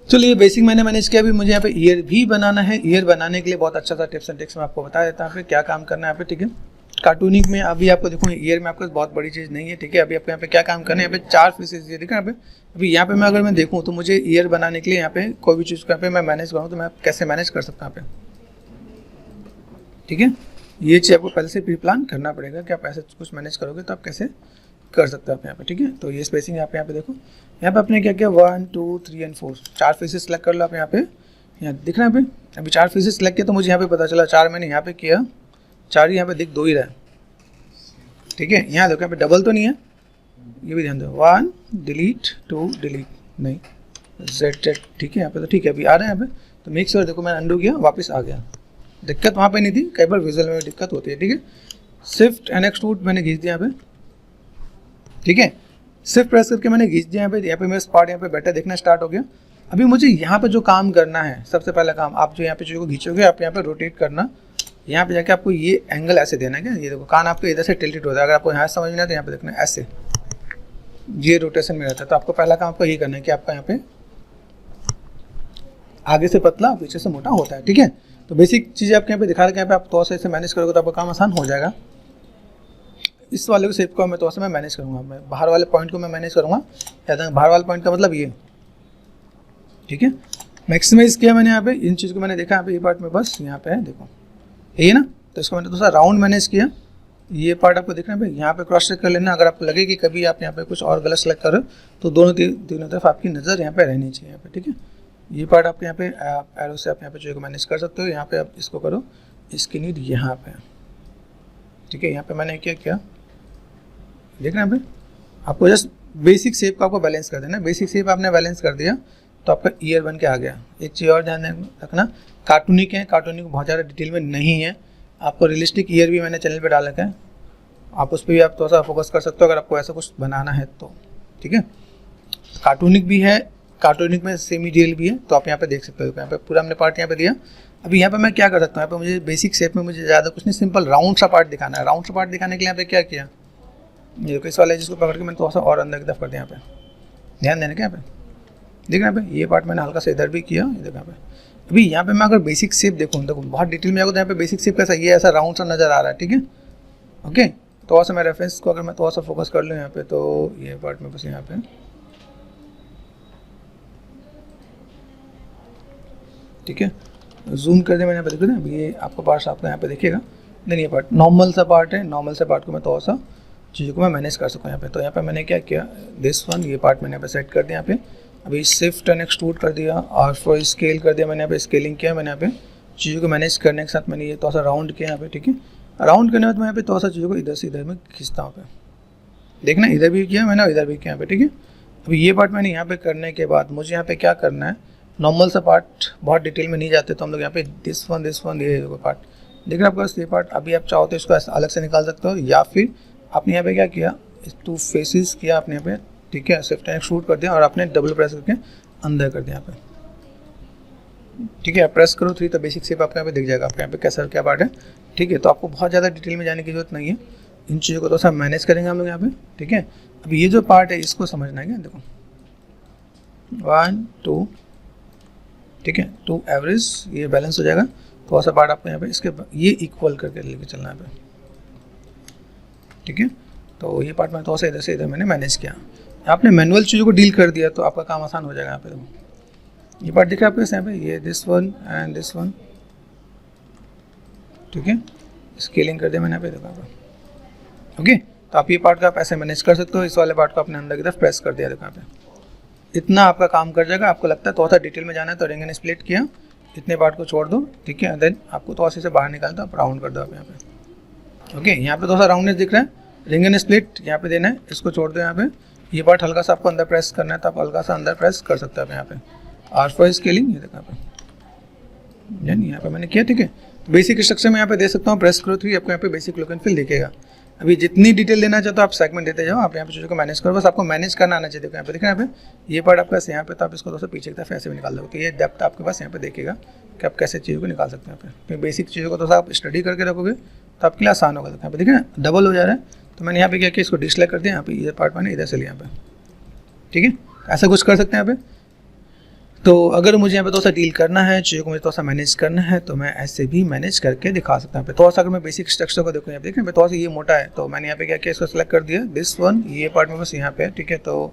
चलिए बेसिक मैंने मैनेज किया। अभी मुझे यहाँ पे ईयर भी बनाना है। ईयर बनाने के लिए बहुत अच्छा सा टिप्स एंड ट्रिक्स मैं आपको बता देता हूँ यहाँ पे क्या काम करना है यहाँ पे, ठीक है। कार्टूनिक में अभी आपको देखो ईयर में आपको बहुत बड़ी चीज़ नहीं है, ठीक है। अभी आपको यहाँ पे क्या काम करना है, यहाँ पे 4 फेसेस ये देखो यहाँ पे। अभी यहाँ पे मैं अगर मैं देखूँ तो मुझे ईयर बनाने के लिए यहाँ पे कोई भी चीज़ को यहाँ पे मैं मैनेज करूँ तो मैं कैसे मैनेज कर सकता हूँ यहाँ पे, ठीक है। ये चीज़ आपको पहले से प्री प्लान करना पड़ेगा कि आप ऐसे कुछ मैनेज करोगे तो आप कैसे कर सकते हो आप यहाँ पे, ठीक है। तो ये स्पेसिंग यहाँ पे देखो, यहाँ पे आपने क्या किया 1 2 3 एंड 4 4 फेसेस सेलेक्ट कर लो आप यहाँ पे। यहाँ दिख रहा है यहाँ पे, अभी 4 फेसेस सेलेक्ट किया तो मुझे यहाँ पे पता चला 4 मैंने यहाँ पे किया, 4 ही यहाँ पे दिख 2 ही रहा है, ठीक है। यहाँ देखो यहाँ पे डबल तो नहीं है, ये भी ध्यान दो। 1 डिलीट 2 डिलीट नहीं Z, ठीक है। यहाँ पे तो ठीक है, अभी आ रहा है यहाँ पे। तो मेक श्योर देखो मैंने अंडू किया वापस आ गया। दिक्कत वहाँ पे नहीं थी, कई बार विजुअल में दिक्कत होती है, ठीक है। शिफ्ट एंड एक्सट्रूड मैंने खींच दिया यहाँ पे, ठीक है। शिफ्ट प्रेस करके मैंने खींच दिया यहाँ पे मेरा स्पॉट यहाँ पे बेटर देखना स्टार्ट हो गया। अभी मुझे यहाँ पे जो काम करना है, सबसे पहला काम, आप जो यहाँ पे चीज़ों को खींचोगे, आप यहाँ पे रोटेट करना, यहाँ पे जाके आपको ये एंगल ऐसे देना है क्या, ये देखो कान आपको इधर से टिल्टेड होता है, अगर आपको यहाँ समझ में आता है तो यहाँ पे देखना है ऐसे, ये रोटेशन में रहता है। तो आपको पहला काम आपको यही करना है कि आपका यहाँ पे आगे से पतला पीछे से मोटा होता है, ठीक है। तो बेसिक चीज़ें आपके यहाँ पे दिखा रखे हैं, आप थोड़ा सा इसे मैनेज करोगे तो आपका काम आसान हो जाएगा। इस वाले शेप को मैं थोड़ा सा मैं मैनेज करूँगा, मैं बाहर वाले पॉइंट को मैं मैनेज करूँगा, या बाहर वाले पॉइंट का मतलब ये, ठीक है। मैक्सिमाइज किया मैंने यहाँ पे, इन चीज़ को मैंने देखा यहाँ पे, ये पार्ट में बस यहाँ पे है, देखो ये ना, तो इसको मैंने थोड़ा सा राउंड मैनेज किया। ये पार्ट आपको देखना है भाई, यहाँ पे क्रॉस चेक कर लेना, अगर आपको लगे कि कभी आप यहाँ पे कुछ और गलत सेलेक्ट करो तो दोनों तीनों तरफ आपकी नज़र यहाँ पे रहनी चाहिए यहाँ पे, ठीक है। ये पार्ट आपके यहाँ पे एरो से आप यहाँ पे जो मैनेज कर सकते हो, यहाँ पे आप इसको करो, इसकी नीड यहाँ पे, ठीक है। यहाँ पे मैंने क्या किया देखना है भाई, आपको जस्ट बेसिक शेप का आपको बैलेंस कर देना है। बेसिक शेप आपने बैलेंस कर दिया तो आपका ईयर बन के आ गया। एक चीज़ और ध्यान रखना, कार्टूनिक है, कार्टूनिक बहुत ज़्यादा डिटेल में नहीं है, आपको रियलिस्टिक ईयर भी मैंने चैनल पे डाल रखा है, आप उस पर भी आप थोड़ा सा फोकस कर सकते हो अगर आपको ऐसा कुछ बनाना है तो, ठीक है। कार्टूनिक भी है, कार्टूनिक में सेमी रियल भी है, तो आप यहाँ पे देख सकते हो। यहाँ पे पूरा हमने पार्ट यहाँ पे दिया। अभी यहाँ पे मैं क्या कर सकता हूँ, यहाँ पे मुझे बेसिक शेप में मुझे ज़्यादा कुछ नहीं, सिंपल राउंड सा पार्ट दिखाना है। राउंड सा पार्ट दिखाने के लिए यहाँ पे क्या किया, ये इस वाले जिसको पकड़ के मैंने थोड़ा सा और अंदर की तरफ कर दिया। यहाँ पे ध्यान देना क्या, यहाँ पे देखना, यहाँ पे ये पार्ट मैंने हल्का सा इधर भी किया, ये देखो यहाँ पे। अभी यहाँ पे मैं अगर बेसिक शेप देखूँ, देखो बहुत डिटेल में आऊँ तो यहाँ पे बेसिक शेप कैसा, ये ऐसा राउंड सा नज़र आ रहा है, ठीक है। ओके, थोड़ा सा मैं रेफरेंस को अगर मैं थोड़ा सा फोकस कर लूँ यहाँ पे, तो ये पार्ट में बस यहाँ पे, ठीक है, जूम कर दिया मैंने यहाँ पे, देखो ना अभी ये आपको पार्ट आपको यहाँ पे दिखेगा। नहीं, ये पार्ट नॉर्मल सा पार्ट है, नॉर्मल सा पार्ट को मैं थोड़ा सा चीज़ों को मैं मैनेज कर सकूँ यहाँ पे। तो यहाँ पे मैंने क्या किया, दिस वन, ये पार्ट मैंने यहाँ पे सेट कर दिया। यहाँ पे अभी शिफ्ट एंड एक्सट्रूड कर दिया और फॉर स्केल कर दिया मैंने, यहाँ पे स्केलिंग किया मैंने। यहाँ पे चीज़ों को मैनेज करने के साथ मैंने ये थोड़ा सा राउंड किया यहाँ पे, ठीक है। राउंड करने के बाद मैं यहाँ पे थोड़ा सा चीज़ों को इधर से इधर में खींचता हूँ। देखना इधर भी किया मैंने, इधर भी किया यहाँ पे, ठीक है। अभी ये पार्ट मैंने यहाँ पे करने के बाद मुझे यहाँ पे क्या करना है, नॉर्मल सा पार्ट, बहुत डिटेल में नहीं जाते तो हम लोग यहाँ पे दिस वन ये पार्ट देखना आपका ये पार्ट। अभी आप चाहो तो इसको अलग से निकाल सकते हो, या फिर आपने यहाँ पे क्या किया, टू फेसेस किया आपने यहाँ पे, ठीक है, शिफ्ट एंड एक्सट्रूड कर दिया और आपने डबल प्रेस करके अंदर कर दिया यहाँ पे, ठीक है। प्रेस करो 3 तो बेसिक शेप आपको यहाँ पे दिख जाएगा, आपके यहाँ पे कैसा क्या पार्ट है, ठीक है। तो आपको बहुत ज़्यादा डिटेल में जाने की जरूरत नहीं है, इन चीज़ों को तो सब मैनेज करेंगे हम लोग यहाँ पे, ठीक है। अभी ये जो पार्ट है इसको समझना है क्या, देखो 1 2, ठीक है, 2 एवरेज, ये बैलेंस हो जाएगा। थोड़ा सा पार्ट आपको यहाँ पे इसके ये इक्वल करके लेके चलना है, ठीक है। तो ये पार्ट में थोड़ा सा इधर से इधर मैंने मैनेज किया। आपने मैनुअल चीज़ों को डील कर दिया तो आपका काम आसान हो जाएगा। यहाँ पे देखो ये पार्ट दिख रहा है आपको यहाँ पे, ये this one and this one, ठीक है, स्केलिंग कर दिया मैंने यहाँ पे, देखो ओके। तो आप ये पार्ट का आप ऐसे मैनेज कर सकते हो। इस वाले पार्ट को आपने अंदर की तरफ प्रेस कर दिया, देखो यहाँ पे, इतना आपका काम कर जाएगा। आपको लगता है थोड़ा सा डिटेल में जाना है तो रिंग एंड स्प्लिट किया, इतने पार्ट को छोड़ दो, ठीक है। देन आपको थोड़ा से बाहर निकाल दो, आप राउंड कर दो आप यहाँ पे, ओके। यहाँ पे थोड़ा सा राउंडनेस दिख रहा है, रिंग एंड स्प्लिट यहाँ पे देना है, इसको छोड़ दो यहाँ पे। ये पार्ट हल्का सा आपको अंदर प्रेस करना है तो आप हल्का सा अंदर प्रेस कर सकते हो आप यहाँ पे। और फॉर स्केलिंग ये देखो यहाँ पे, यानी यहाँ पे मैंने किया, ठीक है। बेसिक स्ट्रक्चर में यहाँ पे दे सकता हूँ, प्रेस करो 3, आपको यहाँ पे बेसिक लुक एंड फील दिखेगा। अभी जितनी डिटेल देना चाहते हो आप सेगमेंट देते जाओ, आप यहाँ पे चीज़ों को मैनेज करो, बस आपको मैनेज करना आना चाहिए। यहाँ पे देखना, यहाँ पे ये पार्ट आपका यहाँ पे, तो आप इसको थोड़ा सा पीछे की तरफ ऐसे भी निकाल दो, तो ये डेप्थ आपके पास यहाँ पे देखेगा कि आप कैसे चीज़ों को निकाल सकते हैं। यहाँ पे बेसिक चीज़ों को थोड़ा सा आप स्टडी करके रखोगे तो आपके लिए आसान होगा। यहाँ पे देखिए ना डबल हो जा रहा है, तो मैंने यहाँ पे क्या किया, इसको डिसलाइक कर दिया, यहाँ पे ये पार्ट मैंने इधर से लिया यहाँ पे, ठीक है। ऐसा कुछ कर सकते हैं यहाँ पे। तो अगर मुझे यहाँ पे थोड़ा सा डील करना है, चीज़ों को मुझे थोड़ा सा मैनेज करना है तो मैं ऐसे भी मैनेज करके दिखा सकता हूँ। यहाँ पे थोड़ा सा अगर मैं बेसिक स्ट्रक्चर को देखूँ, यहाँ पे देखिए थोड़ा सा ये मोटा है तो मैंने यहाँ पे क्या किया, इसको सेलेक्ट कर दिया, दिस वन, ये पार्ट में बस यहाँ पे, ठीक है। तो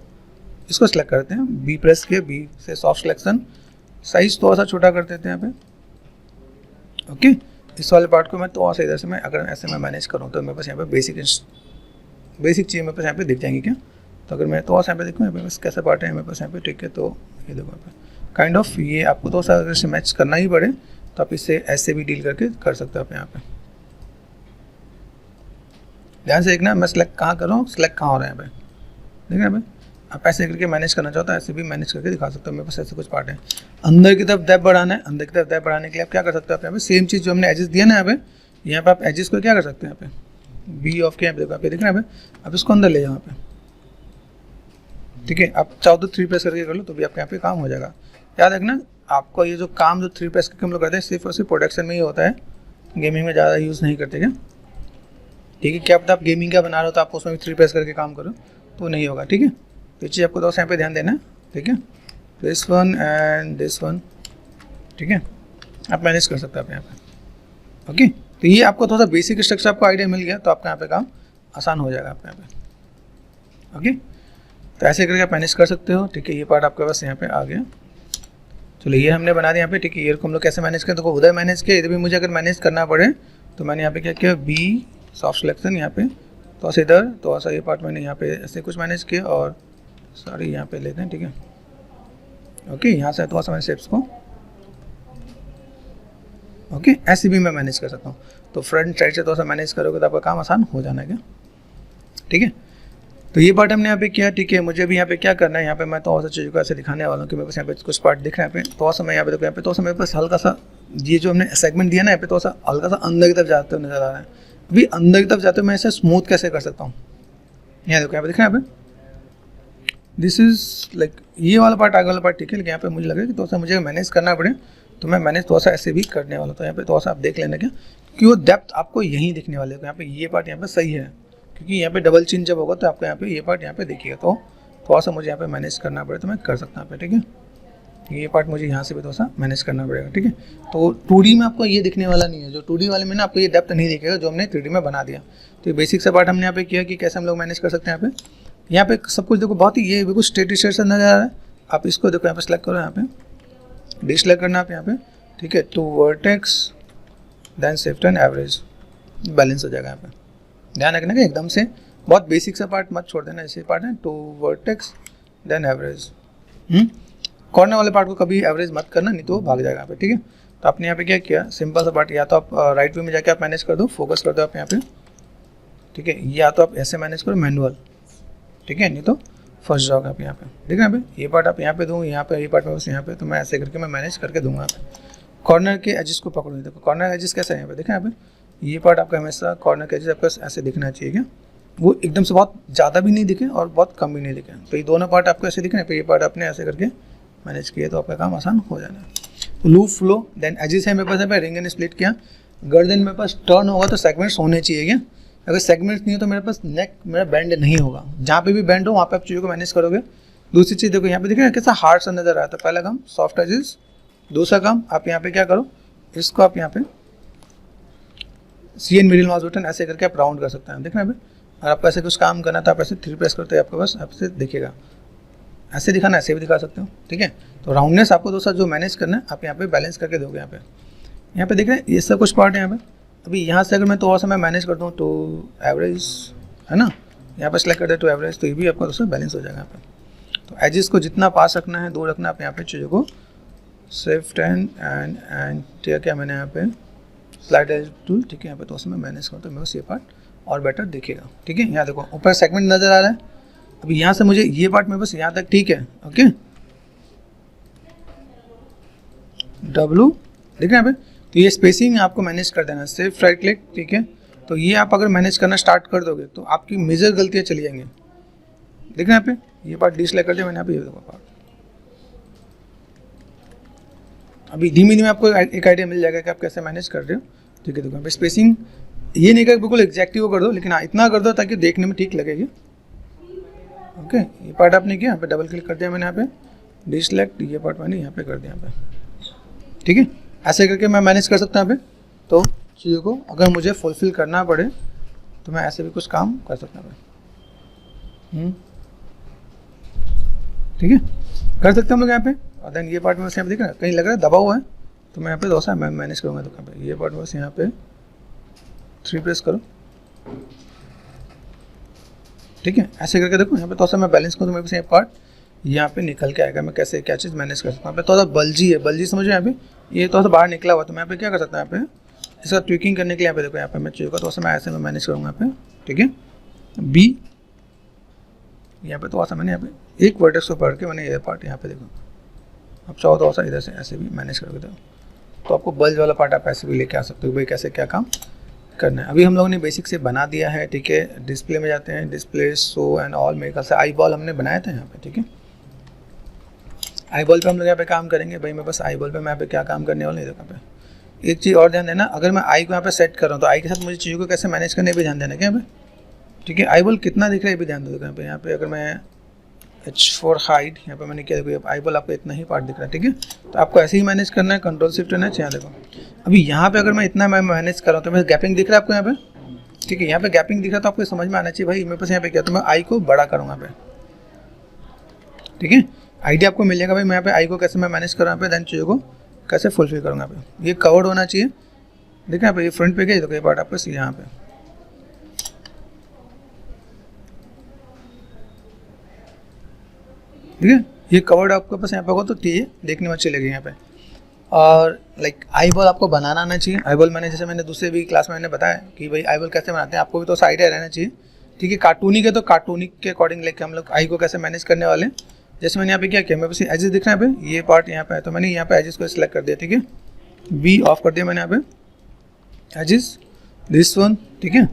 इसको सेलेक्ट करते हैं, बी प्रेस किया, बी से सॉफ्ट सिलेक्शन, साइज थोड़ा सा छोटा कर देते हैं यहाँ पे, ओके। इस वाले पार्ट को मैं थोड़ा सा इधर से मैं अगर ऐसे मैं मैनेज करूँ तो मेरे पास यहाँ पे बेसिक चीज़ मेरे पास यहाँ पे दिख जाएंगी क्या। तो अगर मैं थोड़ा सा यहाँ पे देखूँ, यहाँ पे बस कैसा पार्ट है मेरे पास यहाँ पे, ठीक है। तो ये देखो यहाँ पे काइंड ऑफ ये आपको थोड़ा सा अगर से मैच करना ही पड़े तो आप इससे ऐसे भी डील करके कर सकते हो आप यहाँ पे। ध्यान से देखना, मैं सिलेक्ट कहाँ कर रहा हूँ, सिलेक्ट कहाँ हो रहा है यहाँ पे, देखना यहाँ पे। आप ऐसे करके मैनेज करना चाहो तो ऐसे भी मैनेज करके दिखा सकते हो। मेरे पास ऐसे कुछ पार्ट है। अंदर की तरफ डेप्थ बढ़ाना है, अंदर की तरफ डेप्थ बढ़ाने के लिए आप क्या कर सकते हो, आप यहाँ पे सेम चीज़ जो हमने एजेस दिया ना यहाँ पे आप एजेस को क्या कर सकते हैं, यहाँ पे बी ऑफ के यहाँ पे देखो, आप ये देख रहे हैं यहाँ पे, आप इसको अंदर ले जाओ यहाँ पे, ठीक है। आप चाहो तो 3 प्रेस करके कर लो तो भी आपके यहाँ पे काम हो जाएगा। याद रखना आपको ये जो काम जो 3 प्रेस करके हम लोग करते हैं सिर्फ और सिर्फ प्रोडक्शन में ही होता है, गेमिंग में ज़्यादा यूज़ नहीं करते क्या, ठीक है। क्या पता आप गेमिंग का बना रहे हो तो आप उसमें भी 3 प्रेस करके काम करो तो नहीं होगा, ठीक है। तो ये चीज़ आपको दोस्त यहाँ पे ध्यान देना है, ठीक है। This one and this one, ठीक है, आप मैनेज कर सकते हैं आप यहाँ पे, ओके। तो ये आपको थोड़ा सा बेसिक स्ट्रक्चर आपको आइडिया मिल गया तो आपका यहाँ पे काम आसान हो जाएगा आपके यहाँ पे, ओके। तो ऐसे करके आप मैनेज कर सकते हो, ठीक है। ये पार्ट आपके पास यहाँ पे आ गया। चलो ये हमने बना दिया यहाँ पे, ठीक है। ईयर को हम लोग कैसे मैनेज करें, तो उधर मैनेज किया, इधर भी मुझे अगर मैनेज करना पड़े तो मैंने यहाँ पे क्या किया, बी सॉफ्ट सिलेक्शन यहाँ पे, तो ऐसे इधर तो ऐसा ये पार्ट मैंने यहाँ पे ऐसे कुछ मैनेज किया और सॉरी यहाँ पे लेते हैं, ठीक है, ओके। यहाँ से थोड़ा सा मैंने शेप्स को, ओके, ऐसे भी मैं मैनेज कर सकता हूँ। तो फ्रंट साइड से थोड़ा सा मैनेज करोगे तो आपका काम आसान हो जाना है क्या, ठीक है। तो ये पार्ट हमने यहाँ पे किया, ठीक है। मुझे भी यहाँ पे क्या करना है, यहाँ पे मैं थोड़ा सा चीज़ों को ऐसे दिखाने वाला हूँ कि मेरे पास यहाँ पे कुछ पार्ट दिख रहे हैं, यहाँ पे थोड़ा सा मैं यहाँ पे देखो, यहाँ पे थोड़ा सा मेरे पास हल्का सा ये जो हमने सेगमेंट दिया ना, यहाँ पे थोड़ा सा हल्का सा अंदर की तरफ जाते हुए नजर आ रहा है। अभी अंदर की तरफ जाते हुए मैं इसे स्मूथ कैसे कर सकता हूँ, यहाँ देखो, यहाँ पे दिख रहा है, यहाँ पे दिस इज लाइक ये वाला पार्ट, आगे वाला पार्ट, ठीक है। लेकिन यहाँ पे मुझे लगा कि थोड़ा सा मुझे मैनेज करना पड़े तो मैं मैनेज थोड़ा सा ऐसे भी करने वाला। तो यहाँ पे थोड़ा सा आप देख लेना क्या, क्योंकि वो डेप्थ आपको यहीं दिखने वाले है। यहाँ पे ये पार्ट यहाँ पे सही है, क्योंकि यहाँ पे डबल चिन जब होगा तो आपको यहाँ पे ये पार्ट यहाँ पे देखिएगा। तो थोड़ा सा मुझे यहाँ पे मैनेज करना पड़े तो मैं कर सकता हूँ यहाँ पे, ठीक है। ये पार्ट मुझे यहाँ से भी थोड़ा सा मैनेज करना पड़ेगा, ठीक है। तो 2D में आपको ये दिखने वाला नहीं है, जो 2D वाले में ना आपको ये डेप्थ नहीं दिखेगा जो हमने 3D में बना दिया। तो ये बेसिक सा पार्ट हमने यहाँ पे किया कि कैसे हम लोग मैनेज कर सकते हैं। यहाँ पे सब कुछ देखो, बहुत ही ये बिल्कुल स्ट्रेट से नजर आ रहा है। आप इसको देखो, यहाँ पे सेलेक्ट करो, यहाँ पे डी सेलेक्ट करना आप यहाँ पे, ठीक है। Two vertex then shift and average, balance हो जाएगा यहाँ पे। ध्यान रखना कि एकदम से बहुत बेसिक सा पार्ट मत छोड़ देना, ऐसे पार्ट है। Two vertex then average, corner वाले पार्ट को कभी एवरेज मत करना, नहीं तो वो भाग जाएगा यहाँ पे, ठीक है। तो आपने यहाँ पे क्या किया, सिंपल सा पार्ट, या तो आप राइट व्यू में जाके आप मैनेज कर दो, फोकस कर दो आप यहाँ पे, ठीक है। या तो आप ऐसे मैनेज करो मैनुअल, ठीक है, नहीं तो फंस जाओगे आप यहाँ पे, ठीक है। यहाँ पे ये पार्ट आप यहाँ पे दूँ, यहाँ पे ये पार्ट में बस यहाँ पे, तो मैं ऐसे करके मैं मैनेज करके दूंगा यहाँ पे। कॉर्नर के एजेस को पकड़ो, देखो कॉर्नर एजेस कैसे है यहाँ पे, देखा यहाँ पे ये पार्ट आपका हमेशा कॉर्नर के एजेस आपका ऐसे दिखना चाहिए क्या, वो एकदम से बहुत ज़्यादा भी नहीं दिखे और बहुत कम भी नहीं दिखे। तो ये दोनों पार्ट आपको ऐसे दिख रहे हैं, तो ये पार्ट आपने ऐसे करके मैनेज किया तो आपका काम आसान हो जाना है। लूप फ्लो देन एजेस है मेरे पास, है रिंग एंड स्प्लिट किया। गर्दन मेरे पास टर्न होगा तो सेगमेंट्स होने चाहिए क्या, अगर सेगमेंट्स नहीं हो तो मेरे पास नेक मेरा बैंड नहीं होगा। जहाँ पे भी बैंड हो वहाँ पे आप चीज़ों को मैनेज करोगे। दूसरी चीज़ देखो, यहाँ पे दिख रहा है कैसा हार्ड सा नजर आता है। पहला काम सॉफ्ट एजेस, दूसरा काम आप यहाँ पे क्या करो, इसको आप यहाँ पे C N middle mouse button ऐसे करके आप राउंड कर सकते हैं, देखना पे। और आपको ऐसे कुछ काम करना था, आप ऐसे 3 प्रेस करते हैं, आपके पास आपसे दिखेगा, ऐसे दिखाना ऐसे भी दिखा सकते हो, ठीक है। तो राउंडनेस आपको दोस्तों जो मैनेज करना है आप यहाँ पे बैलेंस करके दोगे। यहाँ पे देख रहे हैं ये सब कुछ पार्ट है यहाँ पे। अभी यहाँ से अगर मैं थोड़ा सा मैं मैनेज करता हूँ तो एवरेज है ना, यहाँ पर सेलेक्ट कर दे तो एवरेज, तो ये भी आपका दोस्तों बैलेंस हो जाएगा यहाँ पे। तो एजेस को जितना पास रखना है, दूर रखना, आप यहाँ पे चीज़ों को शिफ्ट एंड क्या मैंने यहाँ पे स्लाइड एज टूल, ठीक है। यहाँ पे तो मैं मैनेज करता हूँ, मेरे को ये पार्ट और बेटर दिखेगा, ठीक है। यहाँ देखो ऊपर सेगमेंट नजर आ रहा है। अभी यहाँ से मुझे ये पार्ट में बस यहाँ तक, ठीक है, ओके। डब्लू देख रहे हैं यहाँ पे, तो ये स्पेसिंग आपको मैनेज कर देना, सिर्फ राइट क्लिक, ठीक है। तो ये आप अगर मैनेज करना स्टार्ट कर दोगे तो आपकी मेजर गलतियाँ चली जाएंगी। देख रहे हैं यहाँ पे, ये पार्ट डिसलाइक कर दिया मैंने यहाँ पे, ये देखो पार्ट। अभी धीमे धीमे आपको एक आइडिया मिल जाएगा कि आप कैसे मैनेज कर रहे हो, ठीक है। देखो यहाँ पे स्पेसिंग ये नहीं कर बिल्कुल एग्जैक्टिव कर दो, लेकिन हाँ इतना कर दो ताकि देखने में ठीक लगेगी, ओके। ये पार्ट आपने किया, यहाँ पे डबल क्लिक कर दिया मैंने, यहाँ पे डिसलेक्ट, ये पार्ट मैंने यहाँ पे कर दिया यहाँ पे, ठीक है। ऐसे करके मैं मैनेज कर सकता हूँ यहाँ पे। तो चीज़ों को अगर मुझे फुलफिल करना पड़े तो मैं ऐसे भी कुछ काम कर सकता हूँ, ठीक है, कर सकते हम लोग यहाँ पे। और देन ये पार्ट में बस यहाँ पे देख रहे हैं कहीं लग रहा है दबा हुआ है, तो मैं यहाँ पे दोस्त मैं मैनेज करूँगा। तो यहाँ पे ये पार्ट बस यहाँ पे 3 प्रेस करो, ठीक है। ऐसे करके देखो यहाँ पे थोड़ा सा मैं बैलेंस करूँ तो मेरे पास ये पार्ट यहाँ पे निकल के आएगा। मैं कैसे क्या चीज़ मैनेज कर सकता हूँ। यहाँ पे थोड़ा सा बल्जी है, बल्जी समझो यहाँ पे, ये थोड़ा सा बाहर निकला हुआ, तो मैं यहाँ पे क्या कर सकता हूँ, यहाँ पे इसका ट्विकिंग करने के लिए यहाँ पे देखो, यहाँ पे मैं चीज़ों का थोड़ा सा मैं ऐसे में मैनेज करूँगा यहाँ पे, ठीक है। बी यहाँ पे थोड़ा सा मैंने यहाँ पे एक वर्टेक्स को पकड़ के मैंने ये पार्ट यहाँ पे देखो, आप चाहो तो ऐसा इधर से ऐसे भी मैनेज करके दो, तो आपको बल्ज वाला पार्ट आप ऐसे भी लेके आ सकते हो भाई कैसे क्या काम करना है। अभी हम लोगों ने बेसिक से बना दिया है, ठीक है। डिस्प्ले में जाते हैं, डिस्प्ले शो एंड ऑल, मेरे ख्याल से आई बॉल हमने बनाया था यहाँ पे, ठीक है। आई बॉल पे हम लोग यहाँ पे काम करेंगे भाई। मैं बस आई बॉल पे मैं यहाँ पे क्या काम करने वाला हूँ, यहाँ पे एक चीज़ और ध्यान देना, अगर मैं आई को यहाँ पे सेट कर रहा हूँ तो आई के साथ मुझे चीज़ों को कैसे मैनेज करने भी ध्यान देना क्या यहाँ पे, ठीक है। आई बॉल कितना दिख रहा है ये भी ध्यान दो यहाँ पे अगर मैं H4 हाइट यहाँ पे मैंने क्या देखो आई बॉल आपको इतना ही पार्ट दिख रहा है, ठीक है। तो आपको ऐसे ही मैनेज करना है, कंट्रोल शिफ्ट रहना चाहिए। देखो अभी यहाँ पे अगर मैं इतना मैं मैनेज कर रहा हूँ तो मैं गैपिंग दिख रहा है आपको यहाँ पे, ठीक है। यहाँ पे गैपिंग दिख रहा है तो आपको समझ में आना चाहिए भाई मेरे पास यहाँ पे क्या, तो मैं आई को बड़ा करूँगा यहाँ पे, ठीक है। आइडिया आपको मिल जाएगा भाई मैं यहाँ पे आई को कैसे मैं मैनेज कर रहा हूँ यहाँ पे, देन चीज़ों को कैसे फुलफिल करूँगा यहाँ पे। ये कवर्ड होना चाहिए, देखिए यहाँ पे ये फ्रंट पे क्या देखो ये पार्ट आपको यहाँ पे, ठीक है। ये कवर्ड आपके पास यहाँ पे होगा तो ये देखने में अच्छी लगेगी यहाँ पे। और लाइक आई बॉल आपको बनाना आना चाहिए। आई बॉल मैंने जैसे मैंने दूसरे भी क्लास में मैंने बताया कि भाई आई बॉल कैसे बनाते हैं, आपको भी तो आइडिया रहना चाहिए, ठीक है। कार्टूनिक है तो कार्टूनिक के अकॉर्डिंग लेके हम लोग आई को कैसे मैनेज करने वाले हैं। जैसे मैंने यहाँ पे क्या किया, मेरे पास एजेस दिख रहे हैं यहाँ पे, ये पार्ट यहाँ पे है तो मैंने यहाँ पे एजेस को सिलेक्ट कर दिया, ठीक है। बी ऑफ कर दिया मैंने यहाँ पे एजेस, दिस वन, ठीक है।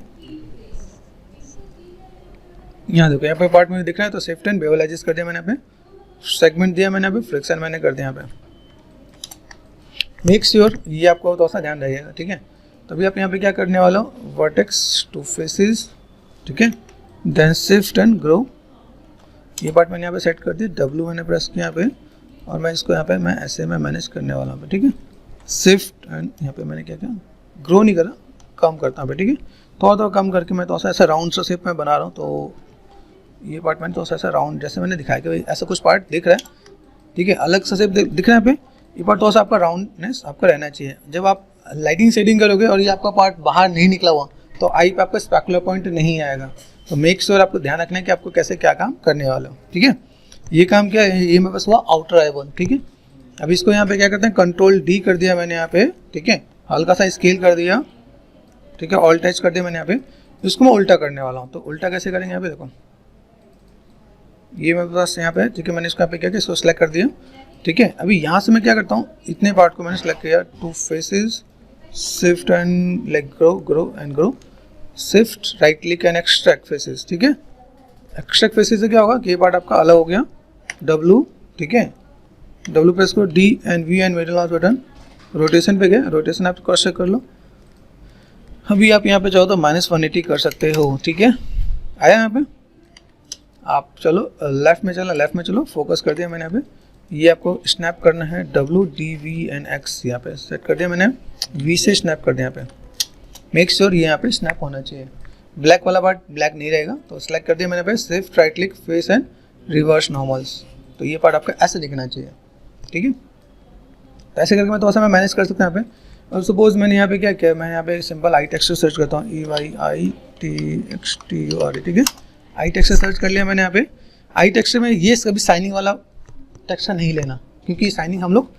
यहाँ देखो यहाँ पे पार्ट मुझे दिख रहा है तो शिफ्ट एंड बेवल एजेस कर दिया मैंने यहाँ पे, सेगमेंट दिया मैंने यहाँ पे, फ्रिक्शन मैंने कर दिया यहाँ पे। मेक श्योर ये आपको तो सा ध्यान रहेगा, ठीक है। तो अभी आप यहाँ पे क्या करने वाला हो, वर्टेक्स टू फेसेस, ठीक है, देन शिफ्ट एंड ग्रो, ये पार्ट मैंने यहाँ पे सेट कर दिया, W मैंने प्रेस किया यहाँ पे और मैं इसको यहाँ पे मैं ऐसे में मैनेज करने वाला हूँ, ठीक है। शिफ्ट एंड यहाँ पे मैंने क्या किया, ग्रो नहीं करा, कम करता हूँ, ठीक है। थोड़ा कम करके मैं तो ऐसा राउंड सा शेप में बना रहा हूँ। तो ये पार्ट मैंने तो ऐसा राउंड जैसे मैंने दिखाया कि भाई ऐसा कुछ पार्ट दिख रहा है, ठीक है, अलग सा शेप दिख रहा है यहाँ पे। ये पार्ट थोड़ा सा आपका राउंडनेस आपका रहना चाहिए। जब आप लाइटिंग सेटिंग करोगे और ये आपका पार्ट बाहर नहीं निकला हुआ तो आई पे आपका स्पेकुलर पॉइंट नहीं आएगा। तो मेक श्योर आपको ध्यान रखना है कि आपको कैसे क्या काम करने वाला हो, ठीक है। ये काम क्या है, ये मेरे पास हुआ आउटर आई बॉल, ठीक है। अब इसको यहाँ पे क्या करते हैं, कंट्रोल D कर दिया मैंने यहाँ पे, ठीक है, हल्का सा स्केल कर दिया, ठीक है, ऑल टच कर दिया मैंने यहाँ पे। इसको मैं उल्टा करने वाला हूँ, तो उल्टा कैसे करेंगे यहाँ पे देखो, ये मेरे पास यहाँ पे, ठीक है, मैंने इसको यहाँ पे क्या किया, इसको सेलेक्ट कर दिया, ठीक है। अभी यहाँ से मैं क्या करता हूँ, इतने पार्ट को मैंने सेलेक्ट किया, two faces, shift and leg grow and grow, shift right click and extract faces, ठीक है। एक्सट्रैक्ट फेसेस से क्या होगा कि ये पार्ट आपका अलग हो गया, W, ठीक है, W प्रेस करो, D and V and middle mouse button, rotation पे गए, रोटेशन आप क्रॉस चेक कर लो। अभी आप यहाँ पे चाहो तो -180 कर सकते हो, ठीक है। आया यहाँ पे, आप चलो लेफ्ट में चलो, फोकस कर दिया मैंने यहाँ पे। ये आपको स्नैप करना है, W, D, V and X यहाँ पे सेट कर दिया मैंने, V से स्नैप कर दिया यहाँ पे। मेक श्योर ये यहाँ पे स्नैप होना चाहिए, ब्लैक वाला पार्ट ब्लैक नहीं रहेगा, तो सेलेक्ट कर दिया मैंने पे, shift right click face and reverse normals, तो ये पार्ट आपका ऐसे दिखना चाहिए, ठीक है। तो ऐसे करके मैं थोड़ा सा मैं मैनेज कर सकता हूँ यहाँ पे। और सपोज मैंने यहाँ पे क्या किया, मैं यहाँ पे सिंपल आई टेक्सचर सर्च करता हूँ, EYITXTUR, ठीक है। आई टेक्सचर सर्च कर लिया मैंने यहाँ पे। आई टेक्सचर में ये कभी शाइनिंग वाला टेक्सचर नहीं लेना, क्योंकि शाइनिंग हम लोग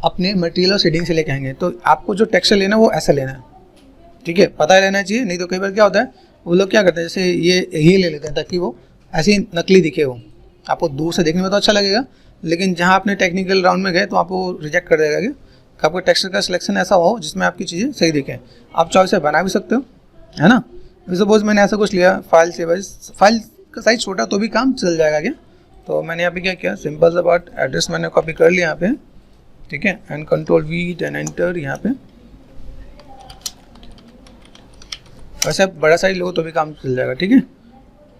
अपने मटेरियल और शेडिंग से लेके आएंगे। तो आपको जो टेक्सचर लेना है वो ऐसा लेना है, ठीक है, पता रहना चाहिए। नहीं तो कई बार क्या होता है, वो लोग क्या करते हैं, जैसे ये ले लेते हैं ताकि वो ऐसी नकली दिखे, वो आपको दूर से देखने में तो अच्छा लगेगा, लेकिन जहाँ आपने टेक्निकल राउंड में गए तो आपको रिजेक्ट कर देगा कि आपको टेक्सचर का सिलेक्शन ऐसा हो जिसमें आपकी चीज़ें सही दिखें। आप चाहो इसे बना भी सकते हो, है ना। सपोज मैंने ऐसा कुछ लिया, फाइल से फाइल का साइज छोटा तो भी काम चल जाएगा क्या। तो मैंने यहाँ पे क्या किया, सिंपल सा बात, एड्रेस मैंने कॉपी कर लिया यहाँ पे, ठीक है, and control V then enter यहाँ पे। वैसे आप बड़ा साइज लो तो भी काम चल जाएगा, ठीक है,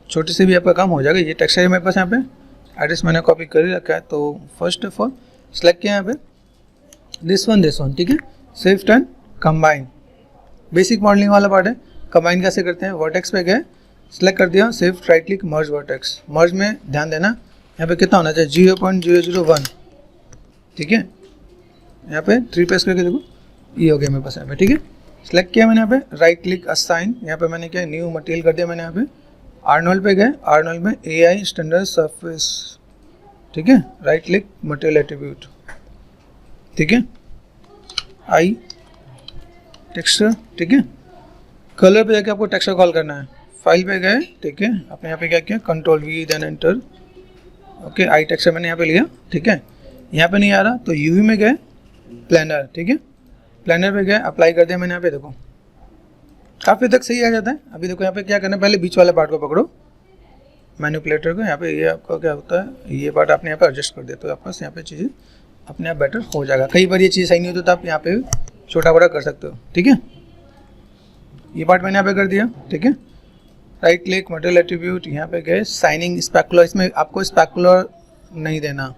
छोटे से भी आपका काम हो जाएगा। ये टेक्सचर है मेरे पास यहाँ पे, एड्रेस मैंने कॉपी कर ही रखा है। तो फर्स्ट ऑफ ऑल सेलेक्ट किया यहाँ पे दिस वन, ठीक है, shift and combine, basic modelling वाला पार्ट है। कंबाइन कैसे करते हैं, वर्टेक्स पे गए, सेलेक्ट कर दिया, शिफ्ट राइट क्लिक मर्ज वर्टेक्स। मर्ज में ध्यान देना यहाँ पे कितना होना चाहिए, 0.001, ठीक है। यहाँ पे 3 प्रेस करके देखो, ये हो गया मेरे पास यहाँ पे, ठीक है। सेलेक्ट किया मैंने यहाँ पे, राइट क्लिक असाइन, यहाँ पे मैंने क्या न्यू मटेरियल कर दिया मैंने यहाँ पे। आर्नोल्ड पे गए, आर्नोल्ड में AI स्टैंडर्ड सरफेस, ठीक है, राइट क्लिक मटेरियल एट्रीब्यूट, ठीक है, आई टेक्सचर, ठीक है। कलर पे जाके आपको टेक्सचर कॉल करना है, फाइल पे गए, ठीक है, आपने यहाँ पे क्या किया, control V then enter, okay, I texture मैंने यहाँ पे लिया, ठीक है। यहाँ पे नहीं आ रहा तो यूवी में गए, प्लानर, ठीक है, प्लानर पे गए, अप्लाई कर दिया मैंने यहाँ पे, देखो काफ़ी तक सही आ जाता है। अभी देखो यहाँ पे क्या करना है, पहले बीच वाले पार्ट को पकड़ो, मैनिपुलेटर को, यहाँ पे ये आपका क्या होता है, ये पार्ट आपने यहाँ पे एडजस्ट कर दिया तो आपके पास यहाँ पे चीज़ें अपने आप बेटर हो जाएगा। कई बार ये चीज़ सही नहीं होती तो आप यहाँ पे छोटा बड़ा कर सकते हो, ठीक है। ये पार्ट मैंने यहाँ पे कर दिया, ठीक है। राइट क्लिक, मटेरियल एट्रीब्यूट, यहाँ पे गए, साइनिंग स्पेकुलर, इसमें आपको स्पेकुलर नहीं देना,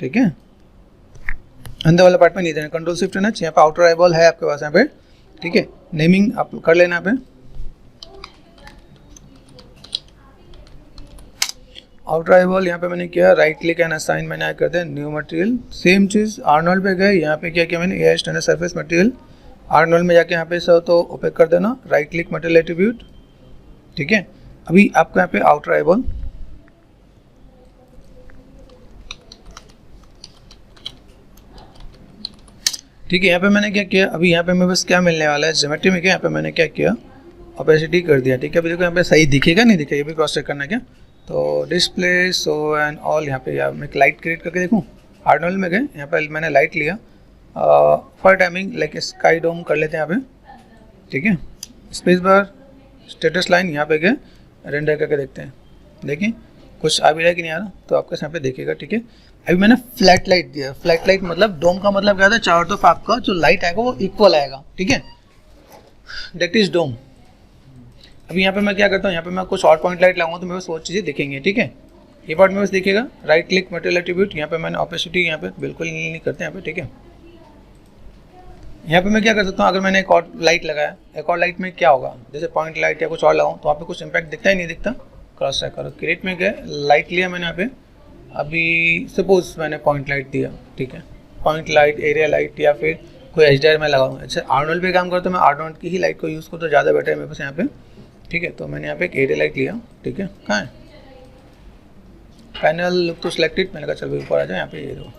ठीक है, अंदर वाला पार्ट में नहीं देना, कंट्रोल शिफ्ट है ना। यहाँ पे आउटर आईबॉल है आपके पास यहाँ पे, ठीक है, नेमिंग आप कर लेना यहाँ पे, आउटर आईबॉल यहाँ पे मैंने किया, राइट क्लिक एंड असाइन मैंने यहाँ कर दिया, न्यू मटेरियल, सेम चीज़ आर्नोल्ड पे गए, यहाँ पे क्या किया मैंने, AI standard surface material, Arnold में जाके यहाँ पे सब तो ओपेक कर देना, राइट क्लिक मटेरियल एट्रीब्यूट, ठीक है। अभी आपको यहाँ पे आउटर आईबॉल, ठीक है, यहाँ पे मैंने क्या किया, अभी यहाँ पे मेरे पास क्या मिलने वाला है, ज्योमेट्री में क्या, यहाँ पे मैंने क्या किया, ओपेसिटी कर दिया, ठीक है। अभी देखो यहाँ पे सही दिखेगा नहीं दिखेगा, ये भी क्रॉस चेक करना है क्या, तो डिस्प्ले शो एंड ऑल, यहाँ पे मैं एक लाइट क्रिएट करके देखूँ, आर्नोल्ड में गए, यहाँ पे मैंने लाइट लिया, फॉर टाइमिंग लाइक स्काई डोम कर लेते हैं यहाँ पे, ठीक है, स्पेस बार, स्टेटस लाइन, यहाँ पे गए, रेंडर करके देखते हैं, देखिए कुछ आ भी रहा है कि नहीं आ रहा, तो आपके यहाँ पे देखेगा, ठीक है। अभी मैंने फ्लैट लाइट दिया, फ्लैट लाइट मतलब डोम का मतलब क्या होता है, चारों तरफ आपका जो लाइट आएगा वो इक्वल आएगा, ठीक है, दैट इज डोम। अभी यहाँ पे मैं क्या करता हूँ, यहाँ पे मैं कुछ और पॉइंट लाइट लगाऊंगा तो मेरे पास वो चीज़ें दिखेंगी, ठीक है। ये पार्ट मेरे पास दिखेगा, राइट क्लिक मटेरियल एट्रीब्यूट, यहाँ पे मैंने ऑपेसिटी यहाँ पे बिल्कुल नहीं करते यहाँ पे, ठीक है। यहाँ पे मैं क्या कर सकता हूँ, अगर मैंने एक और लाइट लगाया, एक और लाइट में क्या होगा, जैसे पॉइंट लाइट या कुछ और लगाऊँ तो वहाँ पे कुछ इंपैक्ट दिखता ही नहीं दिखता, क्रॉस चेक करो, क्रिएट में गए, लाइट लिया मैंने यहाँ पे, अभी सपोज मैंने पॉइंट लाइट दिया, ठीक है, पॉइंट लाइट, एरिया लाइट या फिर कोई HDR में लगाऊंगा, अच्छा आर्नोल्ड पे काम करता हूँ मैं, आर्नोल्ड की ही लाइट को यूज़ करूँ तो ज़्यादा बेटर है मेरे पास यहाँ पे, ठीक है। तो मैंने यहाँ पे एक एरिया लाइट लिया, ठीक है, कहाँ है, पैनल लुक तो सिलेक्टेड, मैंने कहा चल ऊपर आ जाए, यहाँ पे ये दो,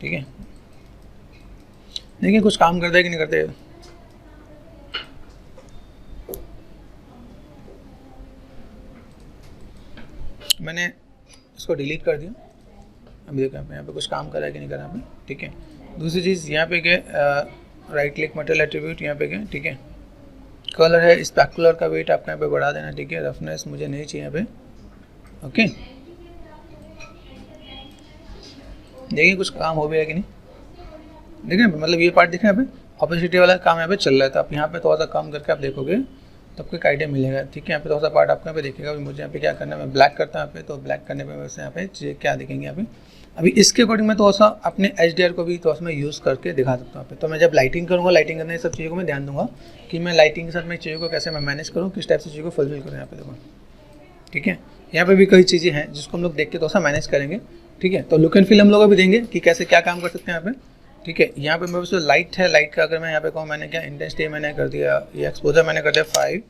ठीक है, देखिए कुछ काम करता है कि नहीं करते। मैंने इसको डिलीट कर दिया, अभी देखो यहाँ पे कुछ काम कर रहा है कि नहीं कर रहा है, ठीक है। दूसरी चीज़ यहाँ पे गए, राइट क्लिक मटेरियल एट्रीब्यूट, यहाँ पे गए, ठीक है, कलर है, स्पेकुलर का वेट आपको यहाँ पे बढ़ा देना, ठीक है, रफनेस मुझे नहीं चाहिए यहाँ पे, ओके। देखिए कुछ काम हो भी है कि नहीं, देखिए मतलब ये पार्ट दिख रहा है यहाँ पे, ऑपोसिटी वाला काम यहाँ पे चल रहा है, तो आप यहाँ पे थोड़ा सा काम करके आप देखोगे तो आपको एक आइडिया मिलेगा, ठीक है। यहाँ पे थोड़ा सा पार्ट आपको यहाँ पे देखेगा, अभी मुझे यहाँ पे क्या करना है, मैं ब्लैक करता हूँ यहाँ पे, तो ब्लैक करने पे वैसे यहाँ पे चीज़ें क्या दिखेंगे यहाँ पे। अभी इसके अकॉर्डिंग मैं थोड़ा सा अपने HDR को भी थोड़ा सा मैं यूज़ करके दिखा सकता हूँ यहाँ पे। तो मैं जब लाइटिंग करूँगा, लाइटिंग करने सब चीज़ों को मैं ध्यान दूंगा कि मैं लाइटिंग के साथ मैं चीज़ों को कैसे मैं मैनेज करूँ, किस टाइप से चीज़ों को फुलफिल करूँ यहाँ पे, देखो, ठीक है। यहाँ पे भी कई चीज़ें हैं जिसको हम लोग देख के थोड़ा सा मैनेज करेंगे, ठीक है। तो लुक एंड फील हम लोग अभी देंगे कि कैसे क्या काम कर सकते हैं यहाँ पे, ठीक है। यहाँ पे मेरे पास लाइट है, लाइट का अगर मैं यहाँ पे कहूँ, मैंने क्या इंटेंसिटी मैंने कर दिया, ये एक्सपोजर मैंने कर दिया 5,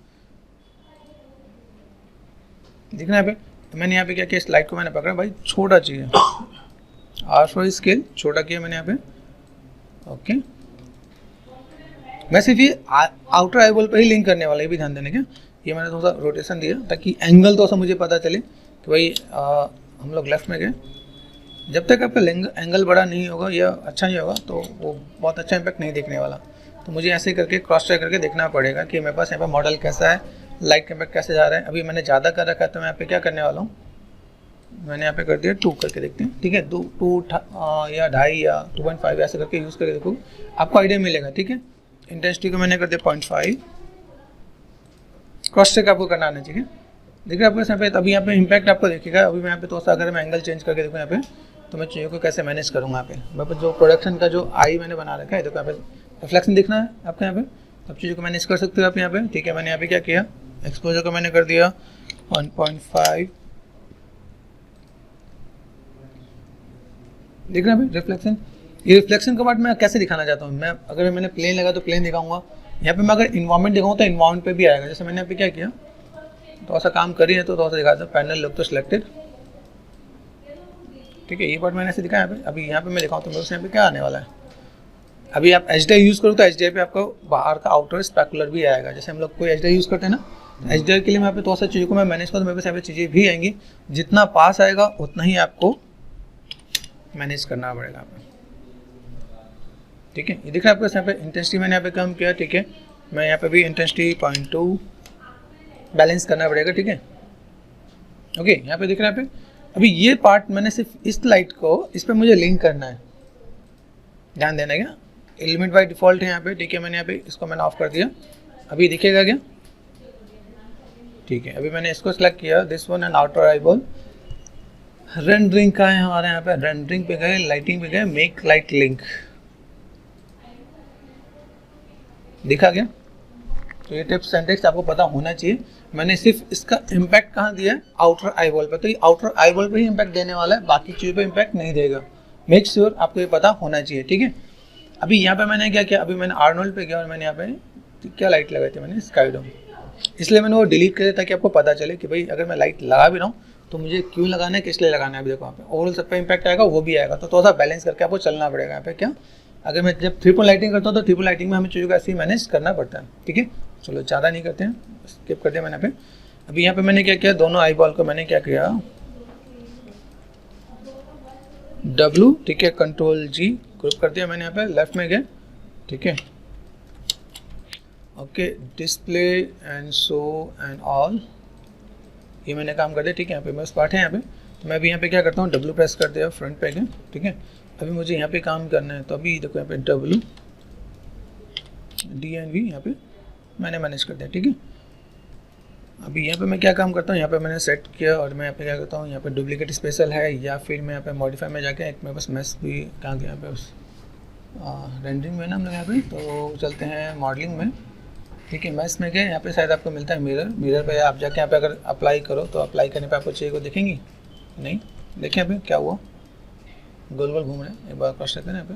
दिख रहा है यहाँ पे। मैंने यहाँ पे क्या किया, इस लाइट को मैंने पकड़ा, भाई छोटा चाहिए, R4 स्केल छोटा किया मैंने यहाँ पे, ओके। मैं सिर्फ ये आउटर आईबॉल पर ही लिंक करने वाला, ये भी ध्यान देने का। ये मैंने थोड़ा सा रोटेशन दिया ताकि एंगल थोड़ा सा मुझे पता चले कि भाई हम लोग लेफ्ट में गए। जब तक आपका एंगल बड़ा नहीं होगा या अच्छा नहीं होगा तो वो बहुत अच्छा इम्पैक्ट नहीं देखने वाला। तो मुझे ऐसे करके क्रॉस चेक करके देखना पड़ेगा कि मेरे पास यहाँ पर मॉडल कैसा है, लाइट का इम्पैक्ट कैसे जा रहा है। अभी मैंने ज़्यादा कर रखा है तो मैं यहाँ पे क्या करने वाला हूँ, मैंने यहाँ पे कर दिया 2 करके देखते हैं, ठीक है। 2 या 2.5 या 2.5 ऐसे करके यूज़ करके देखो, आपको आइडिया मिलेगा, ठीक है। इंटेंसिटी को मैंने कर दिया 0.5, क्रॉस चेक आपको करना आना चाहिए। देखिए आपको यहाँ पे अभी यहाँ पे इम्पैक्ट आपको देखेगा। अभी मैं यहाँ पे थोड़ा सा अगर मैं एंगल चेंज करके देखूँ यहाँ पे, तो मैं चीज़ों को कैसे मैनेज करूँगा। यहाँ पे मैं जो प्रोडक्शन का जो आई मैंने बना रखा है, देखो यहाँ पे रिफ्लेक्शन दिखना है आपको यहाँ पे, सब चीज़ों को मैनेज कर सकते हो आप यहाँ पे, ठीक है। मैंने यहाँ पे क्या किया, एक्सपोजर को मैंने कर दिया 1.5, दिख रहा है रिफ्लेक्शन। ये रिफ्लेक्शन का पार्ट मैं कैसे दिखाना चाहता हूँ, मैं अगर मैंने प्लेन लगा तो प्लेन दिखाऊंगा, यहाँ पे मैं अगर इन्वायरमेंट दिखाऊँ तो इन्वायरमेंट पे भी आएगा। जैसे मैंने यहाँ पे क्या किया, थोड़ा सा काम करी है तो थोड़ा सा दिखाता हूँ, पैनल लुक तो सिलेक्टेड, ठीक है। ये पार्ट मैंने ऐसे दिखाया यहाँ पे। अभी यहाँ पे मैं दिखाऊँ तो मेरे से यहाँ पे क्या आने वाला है, अभी आप HDI यूज़ करो तो HDI पे आपको बाहर का आउटर स्पेकुलर भी आएगा। जैसे हम लोग कोई HDI यूज़ करते हैं ना, तो HDI के लिए मैं यहाँ पे थोड़ा सा चीज़ों को मैं मैनेज करूँ तो मेरे पास यहाँ पे चीज़ें भी आएंगी। जितना पास आएगा उतना ही आपको मैनेज करना पड़ेगा आपको, ठीक है। ये दिख रहा है आपको यहाँ पे इंटेंसिटी मैंने यहाँ पे कम किया, ठीक है। मैं यहाँ पे भी इंटेंसिटी 0.2 बैलेंस करना पड़ेगा, ठीक है। ओके, यहाँ पे दिख रहा है यहाँ पे। अभी ये पार्ट मैंने सिर्फ इस लाइट को इस पर मुझे लिंक करना है, ध्यान देना क्या। एलिमेंट बाय डिफॉल्ट है यहाँ पे, ठीक है। मैंने यहाँ पे इसको मैंने ऑफ कर दिया, अभी दिखेगा क्या, ठीक है। अभी मैंने इसको सेलेक्ट किया, this one and outer eyeball. Rendering का है हमारे यहाँ पे, रेंडरिंग पे गए, लाइटिंग पे गए, मेक लाइट लिंक, दिखा गया। तो ये टिप्स एंड ट्रिक्स आपको पता होना चाहिए। मैंने सिर्फ इसका इम्पैक्ट कहाँ दिया है, आउटर आईबॉल पे, तो ये आउटर आईबॉल पे ही इम्पैक्ट देने वाला है, बाकी चीज़ों पे इम्पैक्ट नहीं देगा। मेक श्योर आपको ये पता होना चाहिए, ठीक है। अभी यहाँ पे मैंने क्या किया, अभी मैंने आर्नोल्ड पे गया और मैंने यहाँ पे क्या लाइट लगाई थी, मैंने स्काई डोम, इसलिए मैंने वो डिलीट कर दिया ताकि आपको पता चले कि भाई अगर मैं लाइट लगा भी रहा हूँ तो मुझे क्यों लगाना है, किस लिए लगाना है। अभी देखो यहाँ पे ओवरऑल सब पे इम्पैक्ट आएगा, वो भी आएगा, तो थोड़ा सा बैलेंस करके आपको चलना पड़ेगा यहाँ पे। क्या, अगर मैं जब 3 पॉइंट लाइटिंग करता हूँ तो 3 पॉइंट लाइटिंग में हमें चीज़ों को ऐसे ही मैनेज करना पड़ता है, ठीक है। चलो ज़्यादा नहीं करते हैं, स्किप कर दिया मैंने यहाँ पे। अभी यहाँ पे मैंने क्या किया, दोनों आई बॉल को मैंने क्या किया, W, ठीक है, Ctrl+G ग्रुप कर दिया मैंने यहाँ पे, लेफ्ट में गए, ठीक है। Okay, display and show and all, ये मैंने काम कर दिया, ठीक है। यहाँ पे मेरे पार्ट है यहाँ पे, तो मैं अभी यहाँ पे क्या करता हूँ, W प्रेस कर दिया, फ्रंट पे गए, ठीक है। अभी मुझे यहाँ पे काम करना है, तो अभी देखो यहाँ पे W D एंड V यहाँ पे मैंने मैनेज कर दिया, ठीक है। अभी यहाँ पे मैं क्या काम करता हूँ, यहाँ पे मैंने सेट किया और मैं यहाँ पे क्या करता हूँ, यहाँ पे डुप्लीकेट स्पेशल है, या फिर मैं यहाँ पे मॉडिफाई में जाके एक मेरे पास मैस भी कहाँ गया, यहाँ पे उस रेंडरिंग में ना हम लोग यहाँ पे, तो चलते हैं मॉडलिंग में, ठीक है। मैस में गए, यहाँ पे शायद आपको मिलता है मिरर, मिरर पे आप जाके यहाँ पे अगर अप्लाई करो तो अप्लाई करने पे आपको चीज़ को दिखेंगी नहीं, देखें यहाँ पे क्या हुआ, गोल गोल घूम रहे हैं, एक बार क्रॉस करते हैं यहाँ पे,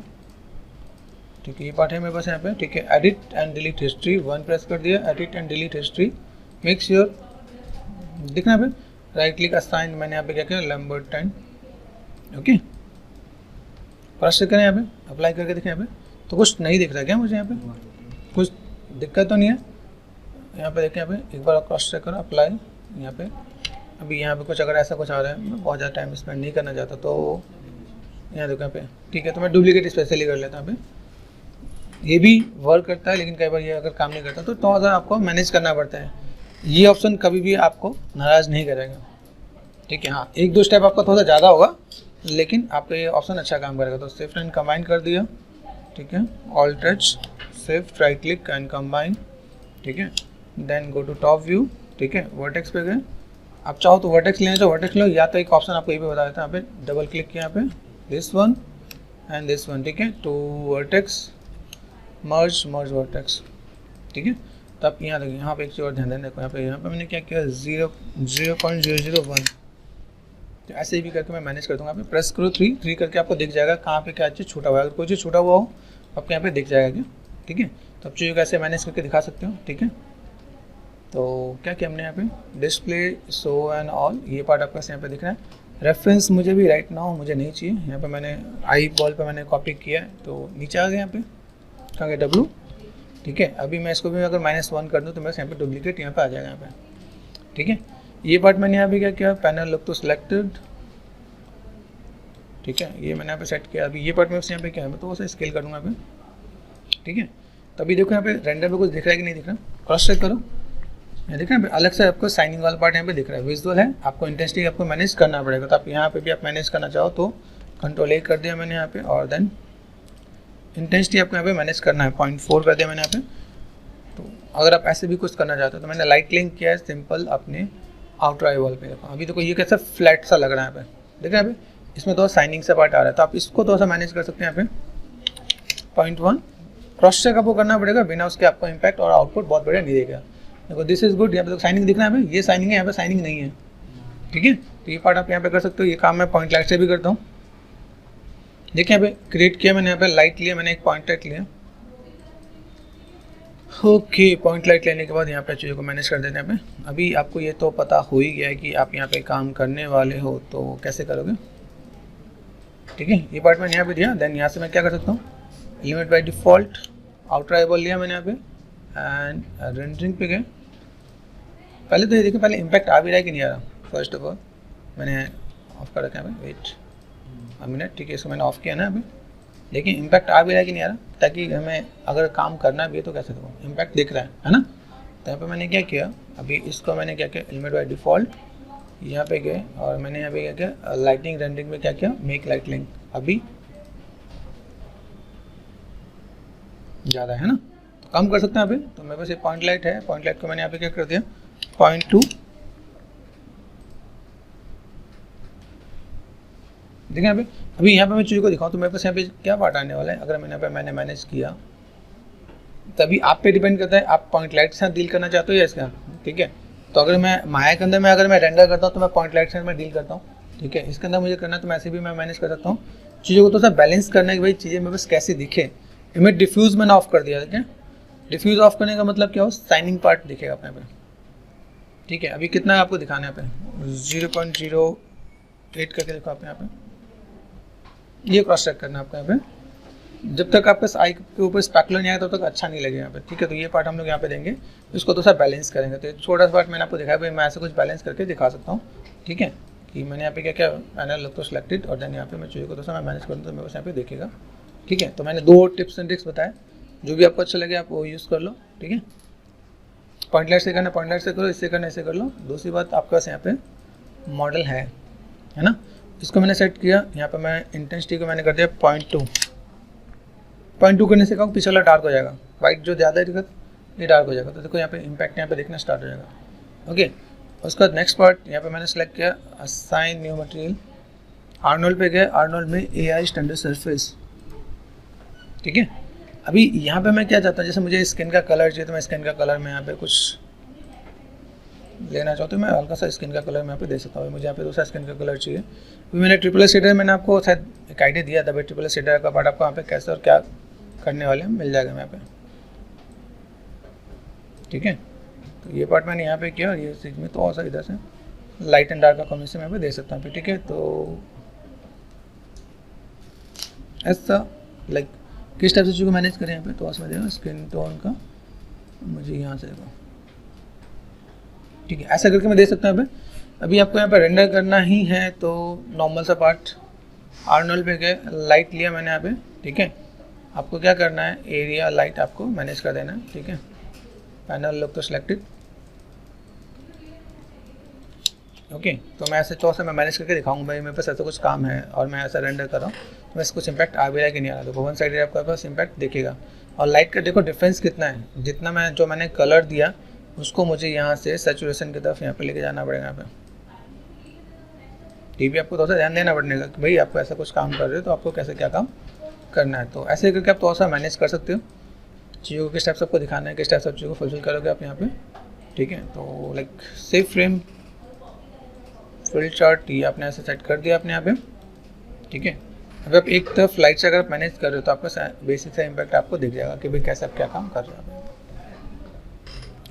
ठीक है। ये पार्ट है मेरे पास यहाँ पे, ठीक है। Edit and delete history 1 press कर दिया, edit and delete history, make sure दिखना पे, राइट क्लिक असाइन, मैंने यहाँ पे क्या किया, लैम्बर्ट 10, ओके। क्रॉस करें यहाँ पे, अप्लाई करके देखें यहाँ पे, तो कुछ नहीं दिख रहा क्या मुझे यहाँ पे, कुछ दिक्कत तो नहीं है। यहाँ पे देखें, यहाँ पे एक बार क्रॉस चेक करो, अप्लाई यहाँ पे। अभी यहाँ पे कुछ अगर ऐसा कुछ आ रहा है, मैं बहुत ज़्यादा टाइम स्पेंड नहीं करना चाहता, तो यहाँ देखो यहाँ पे, ठीक है। तो मैं डुप्लीकेट स्पेशली कर लेता हूँ यहाँ पे, ये भी वर्क करता है, लेकिन कई बार ये अगर काम नहीं करता तो थोड़ा सा आपको मैनेज करना पड़ता है। ये ऑप्शन कभी भी आपको नाराज़ नहीं करेगा, ठीक है। हाँ, 1-2 स्टेप आपका थोड़ा ज़्यादा होगा, लेकिन आपका ये ऑप्शन अच्छा काम करेगा। तो शिफ्ट एंड कंबाइन कर दिया, ठीक है। All touch, shift right click and combine, ठीक है। Then go to top view, ठीक है। वर्टेक्स पे गए, आप चाहो तो वर्टेक्स लेना, तो वर्टेक्स लो, या तो एक ऑप्शन आपको ये भी बता देता है, यहाँ पे डबल क्लिक किया, यहाँ पे this one and this one, ठीक है। टू वर्टेक्स, मर्ज वर्टेक्स, ठीक है। तो आप यहाँ देखिए, यहाँ पे एक चीज़ और ध्यान देना, देखो यहाँ पे मैंने क्या किया, 0.001, तो ऐसे ही भी करके मैं मैनेज कर दूँगा। यहाँ पे प्रेस करो 3 करके आपको दिख जाएगा कहाँ पे क्या चीज़ छूटा हुआ है। अगर कोई चीज़ छूटा हुआ हो आपको यहाँ पे दिख जाएगा क्या, ठीक है। तो आप चीज़ों को ऐसे मैनेज करके दिखा सकते हो, ठीक है। तो क्या किया हमने यहाँ पे, डिस्प्ले शो एंड ऑल, ये पार्ट आपका यहाँ पे दिख रहा है। रेफरेंस मुझे भी राइट नाउ मुझे नहीं चाहिए, यहाँ पे मैंने आई बॉल पे मैंने कॉपी किया है, तो नीचे आ गया यहाँ पे कहाँ गया, W, ठीक है। अभी मैं इसको भी अगर -1 कर दूँ तो मेरे यहाँ पे डुप्लीकेट यहाँ पे आ जाएगा यहाँ पे, ठीक है। ये पार्ट मैंने यहाँ पे क्या किया, पैनल लुक तो सिलेक्टेड, ठीक है। ये मैंने यहाँ पे सेट किया। अभी ये पार्ट में यहाँ पे क्या है, मैं तो वैसे स्केल करूँगा यहाँ पे, ठीक है। तभी देखो यहाँ पे रेंडर पे कुछ दिख रहा है कि नहीं दिख रहा, क्रॉस चेक करो, यहाँ दिख रहा है अलग से आपको साइनिंग वाला पार्ट यहाँ पे दिख रहा है, विजुअल है। आपको इंटेंसिटी आपको मैनेज करना पड़ेगा, तो आप यहाँ पे भी आप मैनेज करना चाहो तो Ctrl+A कर दिया मैंने यहाँ पे, और देन इंटेंसिटी आपको यहाँ पे मैनेज करना है, 0.4 कर दिया मैंने यहाँ पे। तो अगर आप ऐसे भी कुछ करना चाहते हो तो मैंने लाइट लिंक किया है सिंपल अपने आउटर आई वॉल पे। अभी देखो ये कैसा फ्लैट सा लग रहा है यहाँ पे, देख रहे हैं यहाँ पे, इसमें थोड़ा साइनिंग से पार्ट आ रहा है, तो आप इसको थोड़ा सा मैनेज कर सकते हैं यहाँ पे। 0.1 क्रॉस चेक आपको करना पड़ेगा, बिना उसके आपको इम्पैक्ट और आउटपुट बहुत बढ़िया नहीं देगा। देखो दिस इज गुड, यहाँ पे तो साइनिंग दिख रहा है, ये साइनिंग है, यहाँ पे साइनिंग नहीं है, ठीक है। तो ये पार्ट आप यहाँ पे कर सकते हो। ये काम मैं पॉइंट लाइट से भी करता हूँ। देखिए यहाँ पे क्रिएट किया मैंने, यहाँ पे लाइट लिया मैंने, एक पॉइंट लाइट लिया, ओके। पॉइंट लाइट लेने के बाद यहाँ पे चीज़ों को मैनेज कर देते हैं यहाँ पे। अभी आपको ये तो पता हो ही गया है कि आप यहाँ पे काम करने वाले हो तो कैसे करोगे, ठीक है। ये पार्ट मैंने यहाँ पे दिया। देन यहाँ से मैं क्या कर सकता हूँ, element by default outer eye ball लिया मैंने यहाँ पे एंड रेंडरिंग पे गए। पहले तो ये देखिए पहले इम्पैक्ट आ भी रहा है कि नहीं आ रहा। फर्स्ट ऑफ ऑल मैंने ऑफ कर रखा है, वेट अ मिनट, ठीक है, इसको मैंने ऑफ किया ना अभी। देखिए इम्पैक्ट आ भी रहा है कि नहीं आ रहा, ताकि हमें अगर काम करना भी है तो कैसे देखो इम्पैक्ट दिख रहा है ना। तो यहाँ पे मैंने क्या किया, अभी इसको मैंने क्या किया, एलिमेंट बाय डिफ़ॉल्ट यहाँ पे गए और मैंने यहाँ पे क्या किया, लाइटिंग रेंडरिंग में क्या किया, मेक लाइट लिंक अभी ज़्यादा है ना, तो कम कर सकते हैं अभी। तो मेरे पास ये पॉइंट लाइट है, पॉइंट लाइट को मैंने यहाँ पे क्या कर दिया 0.2। देखिए यहाँ पे अभी यहाँ पे मैं चीज़ों को दिखाऊँ तो मेरे पास यहाँ पे क्या पार्ट आने वाला है। अगर मैंने यहाँ पे मैंने मैनेज किया, तभी आप पे डिपेंड करता है आप पॉइंट लाइट के साथ डील करना चाहते हो या इसका, ठीक है। तो अगर मैं माया के अंदर में अगर मैं रेंडर करता हूँ तो मैं पॉइंट लाइट से मैं डील करता हूँ, ठीक है। इसके अंदर मुझे करना तो मैं ऐसे भी मैं मैनेज कर सकता हूँ। चीज़ों को तो सब बैलेंस करना है कि भाई चीज़ें मेरे पास कैसे दिखे। इमेज डिफ्यूज़ मैंने ऑफ कर दिया, ठीक है। डिफ्यूज़ ऑफ करने का मतलब क्या हो, शाइनिंग पार्ट दिखेगा अपने पे, ठीक है। अभी कितना आपको दिखाना है यहाँ पे 0.08 करके देखो आप यहाँ पे, ये क्रॉस चेक करना है आपको यहाँ पे। जब तक आपके आई के ऊपर स्पैकुलर नहीं आया तब तक अच्छा नहीं लगेगा यहाँ पे, ठीक है। तो ये पार्ट हम लोग यहाँ पे देंगे, इसको तो सब बैलेंस करेंगे। तो छोटा सा पार्ट मैंने आपको दिखाया, भाई मैं ऐसे कुछ बैलेंस करके दिखा सकता हूँ, ठीक है। कि मैंने यहाँ पे क्या क्या पैनल लुक तो सिलेक्टेड और देन यहाँ पे मैं चीज़ों को तो सब मैं मैनेज करूँ तो मेरे पास यहाँ पे देखेगा, ठीक है। तो मैंने 2 टिप्स एंड ट्रिक्स बताए, जो भी आपको अच्छा लगे आप वो यूज़ कर लो, ठीक है। पॉइंट लाइट से करना पॉइंट लाइट से करो, इससे करना ऐसे कर लो। दूसरी बात आपके पास यहाँ पे मॉडल है ना, इसको मैंने सेट किया। यहाँ पे मैं इंटेंसिटी को मैंने कर दिया 0.2 करने से कहूँ पिछला डार्क हो जाएगा, वाइट जो ज़्यादा है ये डार्क हो जाएगा। तो देखो यहाँ पे इम्पैक्ट यहाँ पे देखना स्टार्ट हो जाएगा, ओके। उसका नेक्स्ट पार्ट यहाँ पे मैंने सेलेक्ट किया असाइन न्यू मटेरियल, आर्नोल्ड पे गया, आर्नोल्ड में AI स्टैंडर्ड सरफेस, ठीक है। अभी यहाँ पे मैं क्या चाहता हूँ, जैसे मुझे स्किन का कलर चाहिए तो मैं स्किन का कलर में यहाँ पे कुछ लेना चाहता हूँ, मैं हल्का सा स्किन का कलर मैं यहाँ पे दे सकता हूँ। मुझे यहाँ पे दूसरा स्किन का कलर चाहिए। अभी मैंने ट्रिपल एस शेडर मैंने आपको शायद एक आइडिया दिया था, भाई ट्रिपल एस शेडर का पार्ट आपको यहाँ पे कैसे और क्या करने वाले हैं मिल जाएगा यहाँ पे, ठीक है। तो ये पार्ट मैंने यहाँ पे किया और ये चीज़ में तो सा इधर से लाइट एंड डार्क का कॉम्बिनेशन मैं यहाँ पे दे सकता हूँ, ठीक है। तो ऐसा लाइक किस टाइप से चीज़ को मैनेज करें यहाँ पे, तो उसमें देखो स्किन टोन का मुझे यहाँ से देखो, ठीक है। ऐसा करके मैं दे सकता हूँ यहाँ पे। अभी आपको यहाँ पे रेंडर करना ही है तो नॉर्मल सा पार्ट आर्नोल्ड पे गए, लाइट लिया मैंने यहाँ पे, ठीक है। आपको क्या करना है, एरिया लाइट आपको मैनेज कर देना है, ठीक है। पैनल लुक तो सिलेक्टेड, ओके। तो मैं ऐसे तो से मैं मैनेज करके दिखाऊंगा, भाई मेरे पास ऐसा कुछ काम है और मैं ऐसा रेंडर कर रहा हूँ, तो वैसे कुछ इम्पैक्ट आ भी रहा है कि नहीं आ रहा। तो वन साइड आपके पास इम्पैक्ट दिखेगा और लाइट का देखो डिफरेंस कितना है, जितना मैंने कलर दिया उसको मुझे यहाँ से सैचुरेशन की तरफ यहाँ पे लेके जाना पड़ेगा। यहाँ पे टीवी आपको थोड़ा सा ध्यान देना पड़ेगा कि भाई आपको ऐसा कुछ काम कर रहे हो तो आपको कैसे क्या काम करना है। तो ऐसे करके आप थोड़ा सा मैनेज कर सकते हो चीज़ों को, किस टाइप से आपको दिखाना है, किस टाइप से आप चीज़ों को फुलफिल करोगे आप यहाँ पे, ठीक है। तो like save frame fill chart ये आपने ऐसे सेट कर दिया आपने यहाँ पे, ठीक है। अगर आप एक तरफ लाइट से अगर मैनेज कर रहे हो तो आपका बेसिक सा इम्पैक्ट आपको दिख जाएगा कि भाई कैसे आप क्या काम कर रहे हो।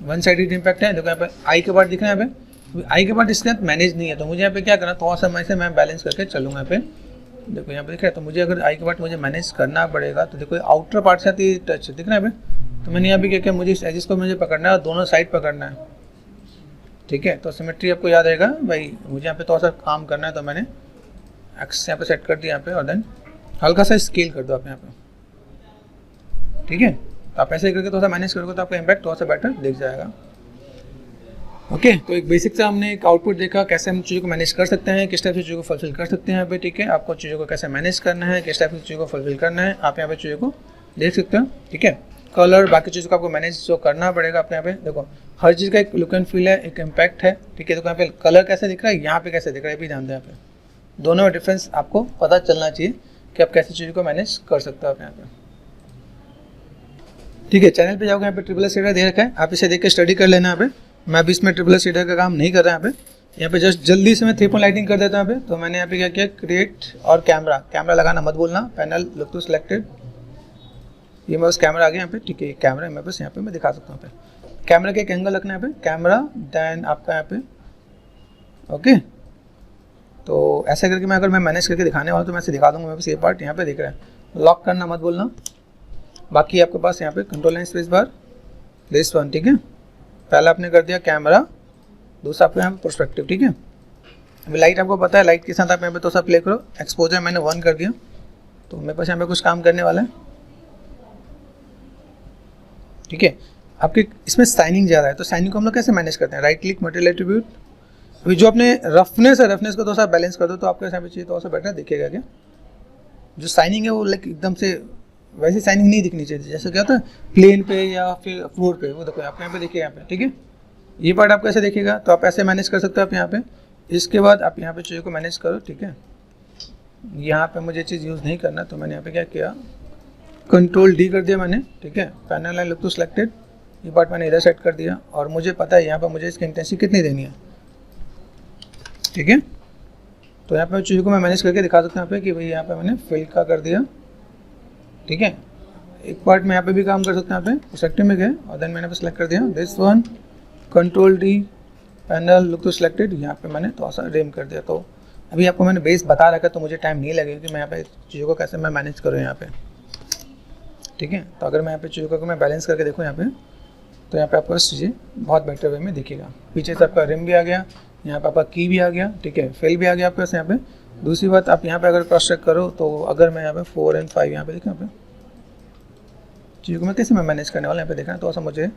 वन साइडेड इम्पैक्ट है, देखो यहाँ पे आई के पार्ट दिख रहा है, यहाँ पे आई के पार्ट इसके साथ मैनेज नहीं है, तो मुझे यहाँ पे क्या करना, थोड़ा सा मैं से मैं बैलेंस करके चलूँगा यहाँ पे। देखो यहाँ पे दिख रहा है, तो मुझे अगर आई के पार्ट मुझे मैनेज करना पड़ेगा तो देखो आउटर पार्ट से आती टच दिख रहा है यहाँ पे। तो मैंने यहाँ पे क्या किया, मुझे इस एजिस को मुझे पकड़ना है और दोनों साइड पकड़ना है, ठीक है। तो सिमेट्री आपको याद रहेगा भाई, मुझे यहाँ पे थोड़ा सा काम करना है तो मैंने एक्स यहाँ पे सेट कर दिया यहाँ पे और देन हल्का सा स्केल कर दो आप यहाँ पे, ठीक है। तो आप ऐसे करके थोड़ा सा मैनेज करोगे तो आपका इम्पैक्ट थोड़ा सा बेटर दिख जाएगा, ओके। तो एक बेसिक से हमने एक आउटपुट देखा, कैसे हम चीज़ों को मैनेज कर सकते हैं, किस टाइप से चीज़ों को फुलफिल कर सकते हैं यहाँ पे, ठीक है। आपको चीज़ों को कैसे मैनेज करना है, किस टाइप से चीज़ों को फुलफिल करना है, आप यहाँ पे चीज़ों को देख सकते हो, ठीक है। कलर बाकी चीज़ों को आपको मैनेज जो करना पड़ेगा अपने यहाँ पे। देखो हर चीज़ का एक लुक एंड फील है, एक इम्पैक्ट है, ठीक है। तो यहाँ पे कलर कैसे दिख रहा है, यहाँ पे कैसे दिख रहा है, भी ध्यान दें। यहाँ पे दोनों में डिफरेंस आपको पता चलना चाहिए कि आप कैसी चीज़ों को मैनेज कर सकते हो आप यहाँ पे, ठीक है। चैनल पे जाओगे, यहाँ पे ट्रिपल एस शेडर दे रखा है, आप इसे देख के स्टडी कर लेना। यहाँ पे मैं अभी इसमें ट्रिपल एस शेडर का काम नहीं कर रहा यहाँ पे जस्ट जल्दी से मैं 3 पॉइंट लाइटिंग कर देता हूँ यहाँ पे। तो मैंने यहाँ पे क्या किया, क्रिएट और कैमरा लगाना मत भूलना, पैनल लुक टू सिलेक्टेड, ये मेरे पास कैमरा आ गया यहाँ पे, ठीक है। कैमरा मेरे पास यहाँ पे मैं दिखा सकता हूँ यहाँ पे, कैमरा के एक एंगल रखना है यहाँ पे, कैमरा देन आपका यहाँ पे, ओके। तो ऐसा करके मैं अगर मैं मैनेज करके दिखाने वाला तो मैं ऐसे दिखा दूँगा। मेरे पास ये पार्ट यहाँ पे दिख रहा है, लॉक करना मत भूलना, बाकी आपके पास यहाँ पे control and space bar, this one, ठीक है। पहला आपने कर दिया कैमरा, दूसरा आपको यहाँ पे पर्सपेक्टिव, ठीक है। अभी लाइट आपको पता है, लाइट के साथ आप यहाँ पे तो सब प्ले करो। एक्सपोजर मैंने 1 कर दिया, तो मेरे पास यहाँ पे कुछ काम करने वाला है, ठीक है। आपके इसमें साइनिंग ज़्यादा है, तो साइनिंग को हम लोग कैसे मैनेज करते हैं, राइट क्लिक मटेरियल एट्रीब्यूट। अभी जो अपने रफनेस है, रफनेस को थोड़ा सा बैलेंस कर दो, तो आपको यहाँ पे चाहिए थोड़ा सा बेटर दिखेगा। क्या जो साइनिंग है वो लाइक एकदम से वैसी साइनिंग नहीं दिखनी चाहिए, जैसे क्या होता है प्लेन पे या फिर फ्लोर पे, वो देखो आप यहाँ पे देखिए, यहाँ पे, ठीक है। ये पार्ट आपको ऐसे दिखेगा, तो आप ऐसे मैनेज कर सकते हो आप यहाँ पे। इसके बाद आप यहाँ पे चीज़ों को मैनेज करो, ठीक है। यहाँ पे मुझे चीज़ यूज़ नहीं करना, तो मैंने यहाँ पे क्या किया, कंट्रोल डी कर दिया मैंने, ठीक है। Panel line look to selected, ये पार्ट मैंने इधर सेट कर दिया, और मुझे पता है यहाँ पर मुझे इसकी इंटेंसिटी कितनी देनी है, ठीक है। तो यहाँ पे चीज़ों को मैं मैनेज करके दिखा सकता हूँ यहाँ पे कि भाई यहाँ पे मैंने फिल का कर दिया, ठीक है। एक पार्ट में यहाँ पे भी काम कर सकते हैं, यहाँ पे पर्सपेक्टिव में गए और देन मैंने पे सेलेक्ट कर दिया this one, control D, panel look to selected, यहाँ पे मैंने थोड़ा सा रिम कर दिया। तो अभी आपको मैंने बेस बता रखा, तो मुझे टाइम नहीं लगेगा कि मैं यहाँ पे चीज़ों को कैसे मैं मैनेज करूँ यहाँ पे, ठीक है। तो अगर मैं यहाँ पे चीज़ों को मैं बैलेंस करके देखूँ यहाँ पे, तो यहाँ पे आपको चीज़ें बहुत बेटर वे में दिखेगा। पीछे से आपका रिम भी आ गया, यहाँ पे आपका की भी आ गया, ठीक है, फिल भी आ गया आपके पास यहाँ पे। दूसरी बात, आप यहाँ पे अगर क्रॉस चेक करो, तो अगर मैं यहाँ पे 4 और 5 यहाँ पे देखा, यहाँ पे चीज़ों को मैं कैसे मैं मैनेज करने वाला यहाँ पे देखना, तो ऐसा मुझे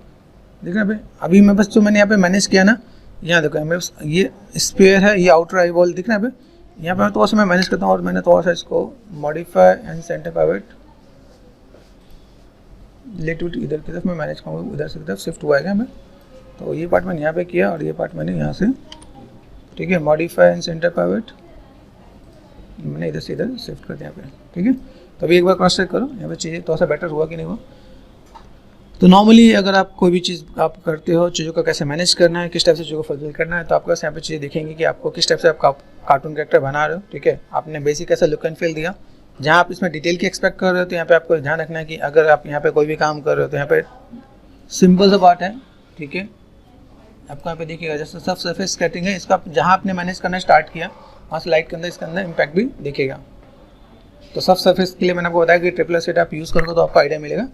देखना पे। अभी मैं बस जो मैंने यहाँ पे मैनेज किया ना, यहाँ देखो यहाँ पे ये स्पेयर है, ये आउटर आई बॉल दिख रहा है यहाँ पे, थोड़ा सा मैं मैनेज करता हूँ, और मैंने थोड़ा सा इसको modify and center pivot relative इधर की तरफ मैं मैनेज करूँगा, उधर से तरफ शिफ्ट हुआ है मैं। तो ये पार्ट मैंने यहाँ पे किया, और ये पार्ट मैंने यहाँ से, ठीक है, मॉडिफाई एंड सेंटर पाइवेट मैंने इधर से इधर शिफ्ट कर दिया यहाँ पे, ठीक है। तो अभी एक बार क्रॉस चेक करो यहाँ पे चीज़ें थोड़ा सा बेटर हुआ कि नहीं हुआ। तो नॉर्मली अगर आप कोई भी चीज़ आप करते हो, चीज़ों को कैसे मैनेज करना है, किस टाइप से चीज़ों को फुलफिल करना है, तो आपको यहाँ पे चीज़ें दिखेंगी कि आपको किस टाइप से आप कार्टून कैरेक्टर बना रहे हो, ठीक है। आपने बेसिक ऐसा लुक एंड फील दिया। जहाँ आप इसमें डिटेल की एक्सपेक्ट कर रहे हो, तो यहाँ पे आपको ध्यान रखना है कि अगर आप यहाँ पे कोई भी काम कर रहे हो, तो यहाँ पे सिंपल सा पार्ट है, ठीक है। आपको यहाँ पे देखिएगा जैसे सब सरफेस स्केटिंग है, इसका जहाँ आपने मैनेज करना स्टार्ट किया, वहाँ से लाइट के अंदर इसके अंदर इम्पैक्ट भी दिखेगा। तो सब सरफेस के लिए मैंने आपको बताया कि ट्रिपल सेट आप यूज़ करोगे तो आपको आइडिया मिलेगा।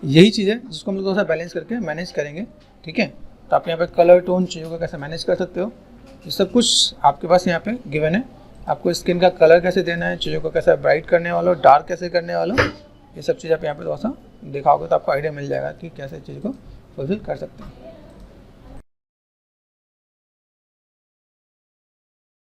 यही चीज़ है जिसको हम लोग थोड़ा सा बैलेंस करके मैनेज करेंगे, ठीक है। तो आप यहाँ पे कलर टोन चीज़ों को कैसे मैनेज कर सकते हो, ये सब कुछ आपके पास यहाँ पे गिवन है। आपको स्किन का कलर कैसे देना है, चीज़ों को कैसे ब्राइट करने वाला हो, डार्क कैसे करने वाला हो, ये सब चीज़ आप यहाँ पे थोड़ा सा दिखाओगे तो आपको आइडिया मिल जाएगा कि कैसे चीज़ को फुलफिल कर सकते हैं।